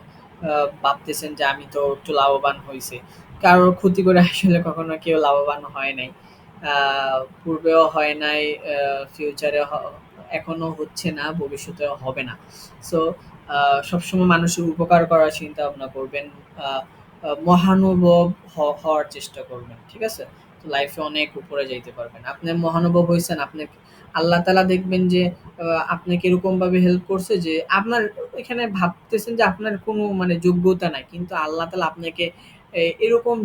Speaker 1: ভাবতেছেন যে আমি তো একটু লাভবান হয়েছে, কারোর ক্ষতি করে আসলে কখনো কেউ লাভবান হয় নাই। পূর্বেও হয় নাই, ফিউচারে এখনো হচ্ছে না, ভবিষ্যতেও হবে না। সো সবসময় মানুষের উপকার করার চিন্তা ভাবনা করবেন, আহ, মহানুভব হওয়ার চেষ্টা করবেন, ঠিক আছে? তো লাইফে অনেক উপরে যাইতে পারবেন। আপনি মহানুভব হয়েছেন, আপনি আল্লাহ তালা দেখবেন যে আপনাকে এরকম ভাবে হেল্প করছে যে আপনার এখানে ভাবতেছেন যে আপনার কোনো মানে যোগ্যতা নাই, কিন্তু আল্লাহ তালা আপনাকে এরকম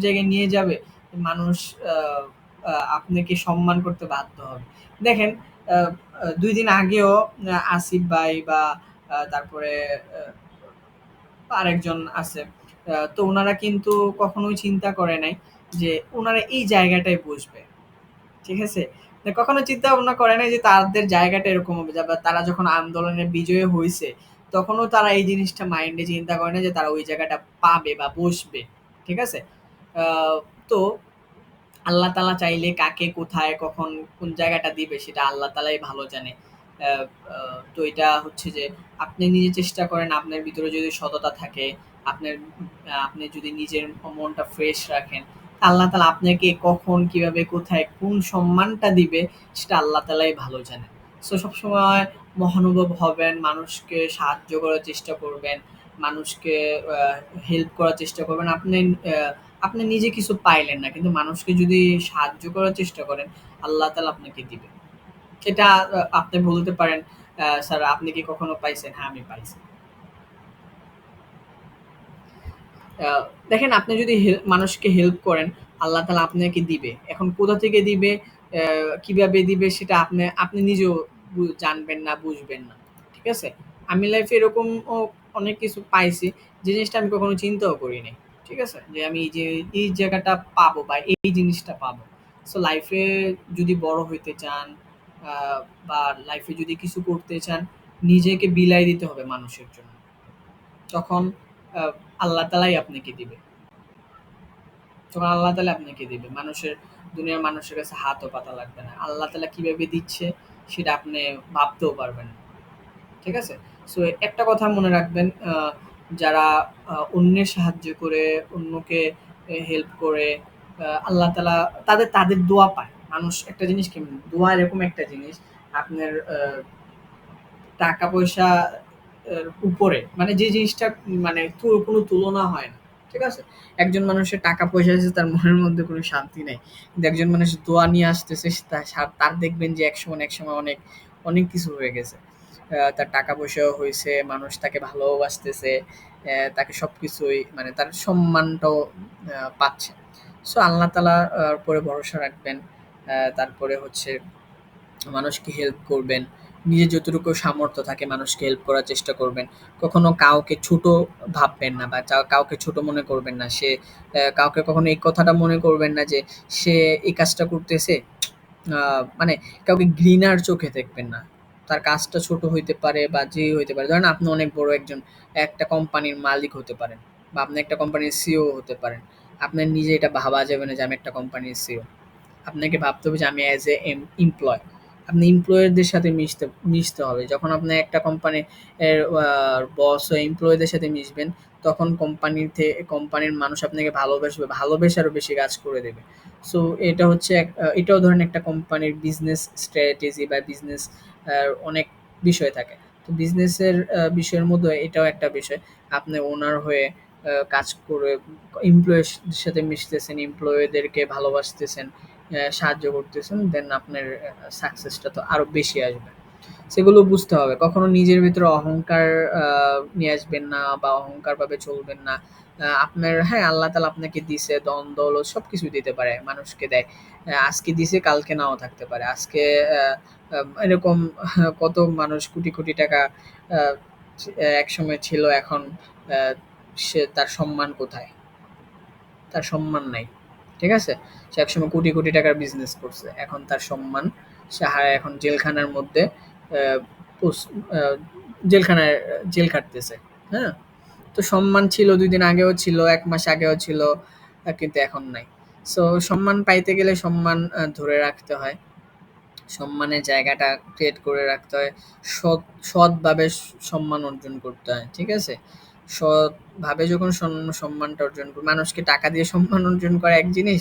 Speaker 1: জায়গায় নিয়ে যাবে, মানুষ আহ, আপনাকে সম্মান করতে বাধ্য হবে। দেখেন, ২ দিন আগেও আসিফ ভাই বা তারপরে আরেকজন আছে, তো উনারা কিন্তু কখনোই চিন্তা করে নাই যে উনারা এই জায়গাটায় বসবে, ঠিক আছে? কখনো চিন্তা ভাবনা করে নাই যে তাদের জায়গাটা এরকম হবে, বা তারা যখন আন্দোলনে বিজয়ী হয়েছে তখনও তারা এই জিনিসটা মাইন্ডে চিন্তা করে না যে তারা ওই জায়গাটা পাবে বা বসবে, ঠিক আছে? তো আল্লাহ তালা চাইলে কাকে কোথায় কখন কোন জায়গাটা দিবে সেটা আল্লাহ তালাই ভালো জানে। তো এটা হচ্ছে যে আপনি নিজে চেষ্টা করেন, আপনার ভিতরে যদি সততা থাকে, আপনার আপনি যদি নিজের মনটা ফ্রেশ রাখেন, আল্লাহ তালা আপনাকে কখন কিভাবে কোথায় কোন সম্মানটা দিবে সেটা আল্লাহ তালাই ভালো জানে। সো সবসময় মহানুভব হবেন, মানুষকে সাহায্য করার চেষ্টা করবেন, মানুষকে হেল্প করার চেষ্টা করবেন। আপনি নিজে কিছু পাইলেন না, কিন্তু মানুষকে যদি সাহায্য করার চেষ্টা করেন, আল্লাহ তাআলা আপনাকে দিবে। এটা আপনি বলতে পারেন, স্যার আপনি কি কখনো পাইছেন? হ্যাঁ, আমি পাইছি। আহ, দেখেন, আপনি যদি মানুষকে হেল্প করেন, আল্লাহ তাআলা আপনাকে দিবে। এখন কোথা থেকে দিবে, কিভাবে দিবে সেটা আপনি আপনি নিজেও জানবেন না, বুঝবেন না, ঠিক আছে? আমি লাইফে এরকম অনেক কিছু পাইছি, যে জিনিসটা আমি কখনো চিন্তাও করি নাই, ঠিক আছে? যে আমি এই যে এই জায়গাটা পাবো বা এই জিনিসটা পাবো। সো লাইফে যদি বড় হইতে চান, বা লাইফে যদি কিছু করতে চান, নিজেকে বিলাই দিতে হবে মানুষের জন্য। তখন আহ, আল্লাহ তালাই আপনাকে দিবে। তখন আল্লাহ তালা আপনাকে দিবে, দুনিয়ার মানুষের কাছে হাতও পাতা লাগবে না। আল্লাহ তালা কিভাবে দিচ্ছে সেটা আপনি ভাবতেও পারবেন না। ঠিক আছে? সো একটা কথা মনে রাখবেন, যারা অন্যের সাহায্য করে, অন্যকে হেল্প করে, আল্লাহ তালা তাদের তাদের দোয়া পায়। মানুষ একটা জিনিস কেমন, দোয়া এরকম একটা জিনিস, আপনার টাকা পয়সা উপরে, মানে যে জিনিসটা মানে কোনো তুলনা হয় না। ঠিক আছে? একজন মানুষের টাকা পয়সা আছে, তার মনের মধ্যে কোনো শান্তি নেই। কিন্তু একজন মানুষ দোয়া নিয়ে আসতেছে, তার দেখবেন যে এক সময় অনেক অনেক কিছু হয়ে গেছে। তার টাকা পয়সাও হয়েছে, মানুষ তাকে ভালোবাসতেছে, তাকে সবকিছুই মানে তার সম্মানটাও পাচ্ছে। সো আল্লাহ তালা পরে ভরসা রাখবেন। তারপরে হচ্ছে মানুষকে হেল্প করবেন। নিজের যতটুকু সামর্থ্য থাকে মানুষকে হেল্প করার চেষ্টা করবেন। কখনো কাউকে ছোট ভাববেন না, বা কাউকে ছোট মনে করবেন না। কাউকে কখনো এই কথাটা মনে করবেন না যে সে এই কাজটা করতেছে, মানে কাউকে ঘৃণার চোখে দেখবেন না। তার কাজটা ছোট হইতে পারে বা যে হইতে পারে। ধরেন আপনি অনেক বড় একটা কোম্পানির মালিক হতে পারেন, বা আপনি একটা কোম্পানির সিইও হতে পারেন। আপনার নিজে এটা ভাবা যাবে না যে আমি একটা কোম্পানির সিইও। আপনাকে ভাবতে হবে যে আমি অ্যাজ এ এমপ্লয়। আপনি এমপ্লয়ারদের সাথে মিশতে হবে। যখন আপনি একটা কোম্পানির বস ও এমপ্লয়ীদের সাথে মিশবেন, তখন কোম্পানির মানুষ আপনাকে ভালোবাসবে, ভালোবেসে আরো বেশি কাজ করে দেবে। সো এটাও ধরেন একটা কোম্পানির বিজনেস স্ট্র্যাটেজি বা বিজনেস অনেক বিষয় থাকে। তো বিজনেসের বিষয়ের মধ্যে এটাও একটা বিষয়। আপনি ওনার হয়ে কাজ করে এমপ্লয়ের সাথে মিশতেছেন, এমপ্লয়ীদেরকে ভালোবাসতেছেন, সাহায্য করতেছেন, দেন আপনার সাকসেসটা তো আরো বেশি আসবে। সেগুলো বুঝতে হবে। কখনো নিজের ভিতরে অহংকার নিয়ে আসবেন না, বা অহংকার ভাবে চলবেন না। আপনার, হ্যাঁ, আল্লাহ তাআলা আপনাকে দিছে, ধন দৌলত সবকিছু দিতে পারে, মানুষকে দেয়। আজকে দিছে, কালকে নাও থাকতে পারে। আজকে এরকম কত মানুষ কোটি কোটি টাকা আহ, একসময় ছিল, এখন আহ, সে তার সম্মান কোথায়? তার সম্মান নাই। ঠিক আছে? সে একসময় কোটি কোটি টাকার বিজনেস করছে, এখন তার সম্মান, সে হারায় এখন জেলখানার মধ্যে, আহ, আহ, জেলখানায় জেল খাটতেছে। হ্যাঁ? তো সম্মান ছিল ২ দিন আগেও ছিল, ১ মাস আগেও ছিল, কিন্তু এখন নাই। সো সম্মান পাইতে গেলে সম্মান ধরে রাখতে হয়। সম্মানের জায়গাটা ক্রিয়েট করে রাখতে হয়। সৎ সৎভাবে সম্মান অর্জন করতে হয়। ঠিক আছে? সৎভাবে যখন সম্মানটা অর্জন মানুষকে টাকা দিয়ে সম্মান অর্জন করা এক জিনিস,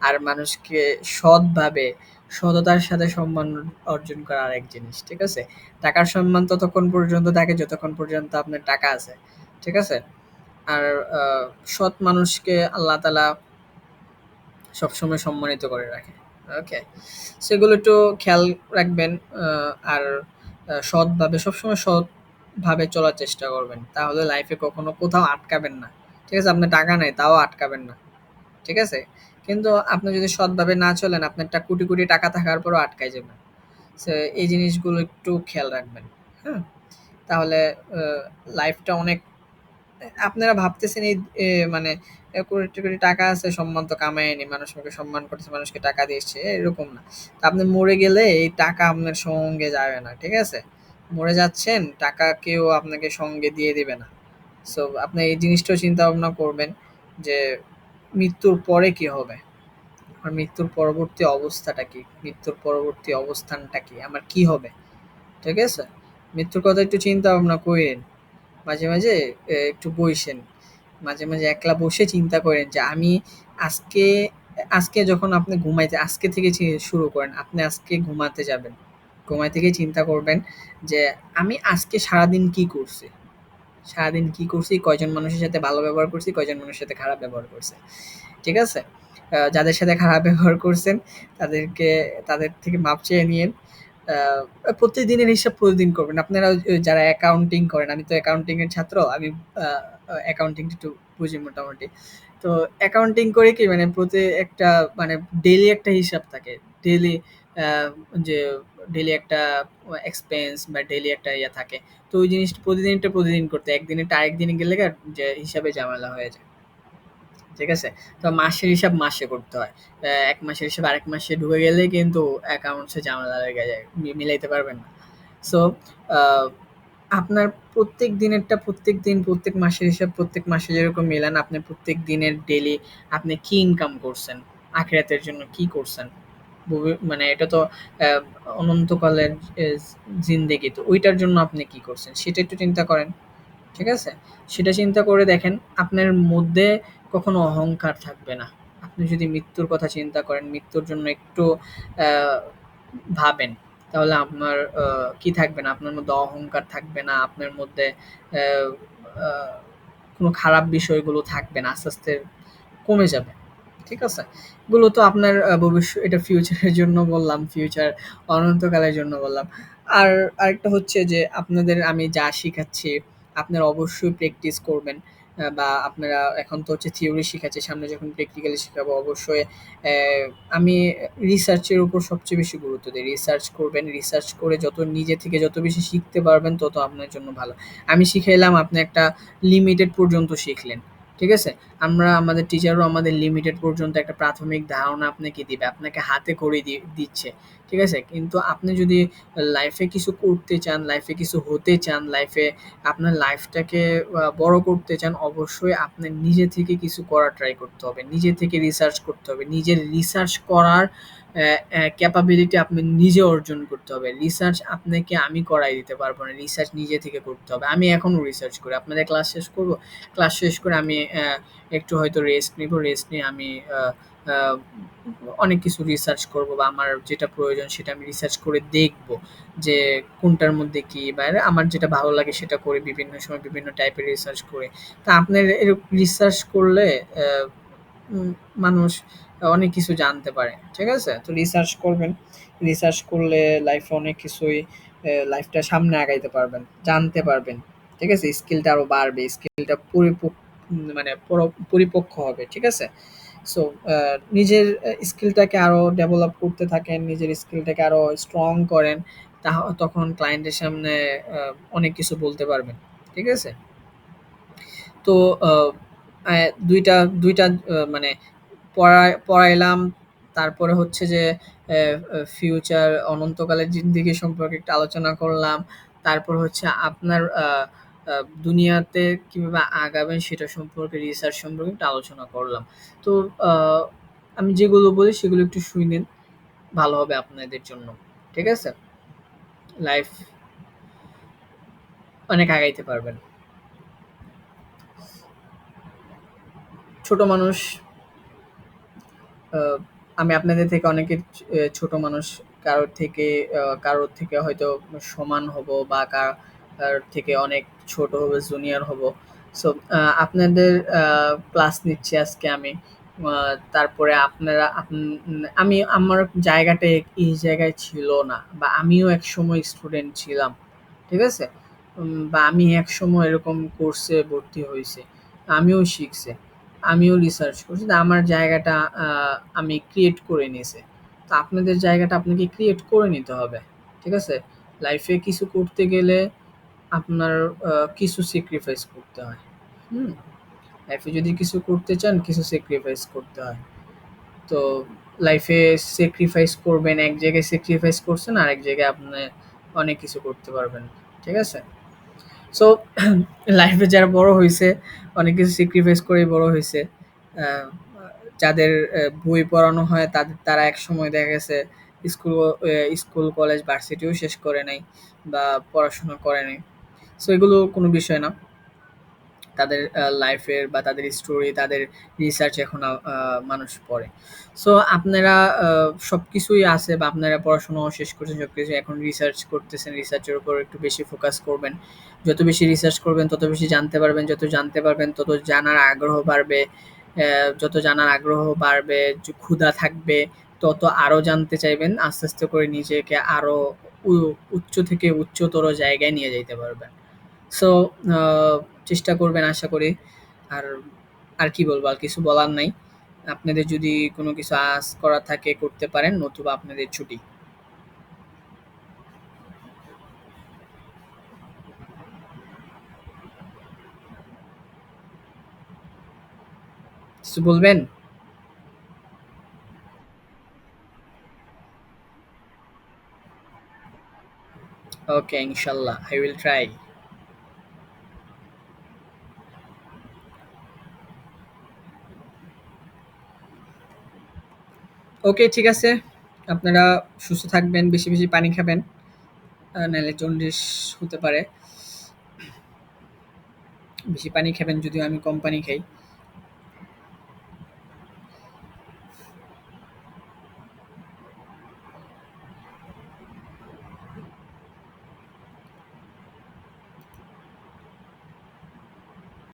Speaker 1: আর মানুষকে সৎভাবে, সততার সাথে সম্মান অর্জন করা আরেক জিনিস। ঠিক আছে? টাকার সম্মান ততক্ষণ পর্যন্ত থাকে যতক্ষণ পর্যন্ত আপনার টাকা আছে। ঠিক আছে? আর আ সৎ মানুষকে আল্লাহ তাআলা সবসময় সম্মানিত করে রাখে। ওকে? সেগুলো একটু খেয়াল রাখবেন। আর সৎভাবে, সবসময় সৎভাবে চলার চেষ্টা করবেন। তাহলে লাইফে কখনো কোথাও আটকাবেন না। ঠিক আছে? আপনার টাকা নাই তাও আটকাবেন না। ঠিক আছে? কিন্তু আপনি যদি সৎভাবে না চলেন, আপনার কোটি কোটি টাকা থাকার পরও আটকায় যাবেন। সো এই জিনিসগুলো একটু খেয়াল রাখবেন। হ্যাঁ? তাহলে আ লাইফটা অনেক, আপনারা ভাবতেছেন এই মানে কোটি কোটি টাকা আছে, সম্মান তো কামায়নি, মানুষ আমাকে সম্মান করতেছে, মানুষকে টাকা দিচ্ছে, এরকম না। তা আপনি মরে গেলে এই টাকা আপনার সঙ্গে যাবে না। ঠিক আছে? মরে যাচ্ছেন, টাকা কেউ আপনাকে সঙ্গে দিয়ে দিবে না। সো আপনি এই জিনিসটাও চিন্তা ভাবনা করবেন যে মৃত্যুর পরে কি হবে? আমার মৃত্যুর পরবর্তী অবস্থাটা কি? মৃত্যুর পরবর্তী অবস্থানটা কি? আমার কি হবে? ঠিক আছে? মৃত্যুর কথা একটু চিন্তা ভাবনা কইরেন। মাঝে মাঝে একটু বইসেন। মাঝে মাঝে একলা বসে চিন্তা করেন যে আমি আজকে, আজকে যখন আপনি আজকে থেকে শুরু করেন। আপনি আজকে ঘুমাতে যাবেন। ঘুমায় থেকেই চিন্তা করবেন যে আমি আজকে সারাদিন কি করছি? সারাদিন কি করছি? কয়জন মানুষের সাথে ভালো ব্যবহার করছি? কয়জন মানুষের সাথে খারাপ ব্যবহার করছি? ঠিক আছে? যাদের সাথে খারাপ ব্যবহার করছেন তাদেরকে, তাদের থেকে মাপ চেয়ে নিয়েন। প্রতিদিনের হিসাব প্রতিদিন করবেন। আপনারা ওই যারা অ্যাকাউন্টিং করেন, আমি তো অ্যাকাউন্টিং এর ছাত্র। আমি আ অ্যাকাউন্টিং একটু বুঝি মোটামুটি। তো অ্যাকাউন্টিং করে কি, মানে একটা মানে ডেইলি একটা হিসাব থাকে। ডেইলি আ যে ডেইলি একটা এক্সপেন্স বা ডেইলি একটা ইয়ে থাকে। তো ওই জিনিসটা প্রতিদিনটা প্রতিদিন করতে, একদিনেরটা আরেকদিনে গেলে যে হিসাবে ঝামেলা হয়ে যায়। ঠিক আছে? তো মাসের হিসাব মাসে করতে হয়। ১ মাসের হিসাব আরেক মাসে ঢুকে গেলে কিন্তু অ্যাকাউন্টসে ঝামেলা লেগে যায়। মিলাইতে পারবেন না। সো আ আপনার প্রত্যেক দিনেরটা প্রত্যেক দিন, প্রত্যেক মাসের হিসাব প্রত্যেক মাসে যেরকম মেলান, আপনি প্রত্যেক দিনের ডেইলি আপনি কি ইনকাম করছেন? আখিরাতের জন্য কি করছেন? মানে এটা তো অ্যা অনন্তকালের জিন্দেগি। তো ওইটার জন্য আপনি কি করছেন? সেটা একটু চিন্তা করেন। ঠিক আছে? সেটা চিন্তা করে দেখেন, আপনার মধ্যে কখনো অহংকার থাকবে না। আপনি যদি মৃত্যুর কথা চিন্তা করেন, মৃত্যুর জন্য একটু অ্যা ভাবেন, তাহলে আপনার কি থাকবে না? আপনার মধ্যে অহংকার থাকবে না। আপনার মধ্যে অ্যা আ কোনো খারাপ বিষয়গুলো থাকবে না। আস্তে, আস্তে কমে যাবে। ঠিক আছে? এগুলো তো আপনার এটা ফিউচারের জন্য বললাম, ফিউচার অনন্তকালের জন্য বললাম। আর আরেকটা হচ্ছে যে আপনাদের আমি যা শিখাচ্ছি আপনারা অবশ্যই প্র্যাকটিস করবেন। বা আপনারা এখন তো হচ্ছে থিওরি শিখাচ্ছি, সামনে যখন প্র্যাকটিক্যালি শিখাবো অবশ্যই আমি রিসার্চের উপর সবচেয়ে বেশি গুরুত্ব দেই। রিসার্চ করবেন, রিসার্চ করে যত নিজে থেকে যত বেশি শিখতে পারবেন তত আপনার জন্য ভালো। আমি শিখাইলাম, আপনি একটা লিমিটেড পর্যন্ত শিখলেন। ঠিক আছে? আমাদের টিচারও আমাদের লিমিটেড পর্যন্ত একটা প্রাথমিক ধারণা আপনাকে দিবে। আপনাকে হাতে খড়ি দিচ্ছে। ঠিক আছে? কিন্তু আপনি যদি লাইফে কিছু করতে চান, লাইফে কিছু হতে চান, আপনার লাইফটাকে বড় করতে চান, অবশ্যই আপনার নিজে থেকে কিছু করার ট্রাই করতে হবে। নিজে থেকে রিসার্চ করতে হবে। নিজের রিসার্চ করার ক্যাপাবিলিটি আপনি নিজে অর্জন করতে হবে। রিসার্চ আপনাকে আমি করাই দিতে পারব না। রিসার্চ নিজে থেকে করতে হবে। আমি এখনো রিসার্চ করি। আপনাদের ক্লাস শেষ করব। ক্লাস শেষ করে আমি একটু হয়তো রেস্ট নিবো। রেস্ট নিয়ে আমি আ আ অনেক কিছু রিসার্চ করব বা আমার যেটা প্রয়োজন সেটা আমি রিসার্চ করে দেখব যে কোনটার মধ্যে কি বা আমার যেটা ভালো লাগে সেটা করি। বিভিন্ন সময় বিভিন্ন টাইপের রিসার্চ করি। তা আপনার রিসার্চ করলে অ্যা উম মানুষ অনেক কিছু জানতে পারে। ঠিক আছে? তো রিসার্চ করবেন। রিসার্চ করলে লাইফে অনেক কিছুই লাইফটা সামনে আগাইতে পারবেন। জানতে পারবেন। ঠিক আছে? স্কিলটা আরো বাড়বে। স্কিলটা মানে পরিপক্ক হবে। ঠিক আছে? সো নিজের স্কিলটাকে আরো ডেভেলপ করতে থাকেন। নিজের স্কিলটাকে আরো স্ট্রং করেন। তখন ক্লায়েন্টের সামনে আ অনেক কিছু বলতে পারবেন। ঠিক আছে? তো আ অ্যা ২ টা ২ টা মানে পড়াইলাম। তারপরে হচ্ছে যে অ্যা ফিউচার অনন্তকালের জিন্দেগি সম্পর্কে একটু আলোচনা করলাম। তারপর হচ্ছে আপনার আ আ দুনিয়াতে কিভাবে আগাবেন সেটা সম্পর্কে রিসার্চ সম্পর্কে একটু আলোচনা করলাম। তো আ আমি যেগুলো বলি সেগুলো একটু শুইনেন। ভালো হবে আপনাদের জন্য। ঠিক আছে? লাইফ অনেক আগাইতে পারবেন। ছোট মানুষ আ আমি আপনাদের থেকে অনেকের ছোট মানুষ। কারোর থেকে হয়তো সমান হবো বা কারোর থেকে অনেক ছোট হবো, জুনিয়র হবো। সো আপনাদের ক্লাস নিচ্ছি আজকে আমি। আ তারপরে আপনারা আমি আমার জায়গাটা এই জায়গায় ছিল না বা আমিও একসময় স্টুডেন্ট ছিলাম। ঠিক আছে? বা আমি একসময় এরকম কোর্সে ভর্তি হইছি। আমিও শিখছি। আমিও রিসার্চ করছি। তো আমার জায়গাটা আ আমি ক্রিয়েট করে নিছি। তো আপনাদের জায়গাটা আপনাকে ক্রিয়েট করে নিতে হবে। ঠিক আছে? লাইফে কিছু করতে গেলে আপনার কিছু স্যাক্রিফাইস করতে হয়। হুম? লাইফে যদি কিছু করতে চান কিছু স্যাক্রিফাইস করতে হয়। তো লাইফে স্যাক্রিফাইস করবেন, এক জায়গায় স্যাক্রিফাইস করছেন, আরেক জায়গায় আপনি অনেক কিছু করতে পারবেন। ঠিক আছে? সো লাইফে যারা বড় হইছে, অনেক কিছু স্যাক্রিফাইস করেই বড় হইছে। আ যাদের বই পড়ানো হয় তারা একসময় দেখা গেছে স্কুল, কলেজ, ভার্সিটিও শেষ করে নাই বা পড়াশোনা করে নাই। সো এগুলো কোনো বিষয় না। তাদের লাইফের বা তাদের স্টোরি, তাদের রিসার্চ এখন মানুষ পড়ে। সো আপনারা সবকিছুই আছে বা আপনারা পড়াশোনাও শেষ করছেন, সবকিছু এখন রিসার্চ করতেছেন। রিসার্চের উপর একটু বেশি ফোকাস করবেন। যত বেশি রিসার্চ করবেন তত বেশি জানতে পারবেন। যত জানতে পারবেন তত জানার আগ্রহ বাড়বে। যত জানার আগ্রহ বাড়বে, ক্ষুধা থাকবে, তত আরো জানতে চাইবেন। আস্তে, আস্তে করে নিজেকে আরো উ উচ্চ থেকে উচ্চতর জায়গায় নিয়ে যাইতে পারবেন। সো আ চেষ্টা করবেন আশা করি। আর, আর কি বলবো? আর কিছু বলার নাই। আপনাদের যদি কোনো কিছু করার থাকে করতে পারেন, নতুবা আপনাদের ছুটি। কিছু বলবেন? ওকে, ইনশাল্লাহ আই উইল ট্রাই। ওকে, ঠিক আছে। আপনারা সুস্থ থাকবেন, বেশি বেশি পানি খাবেন, নাহলে জন্ডিস হতে পারে। বেশি পানি খাবেন, যদিও আমি কম পানি খাই।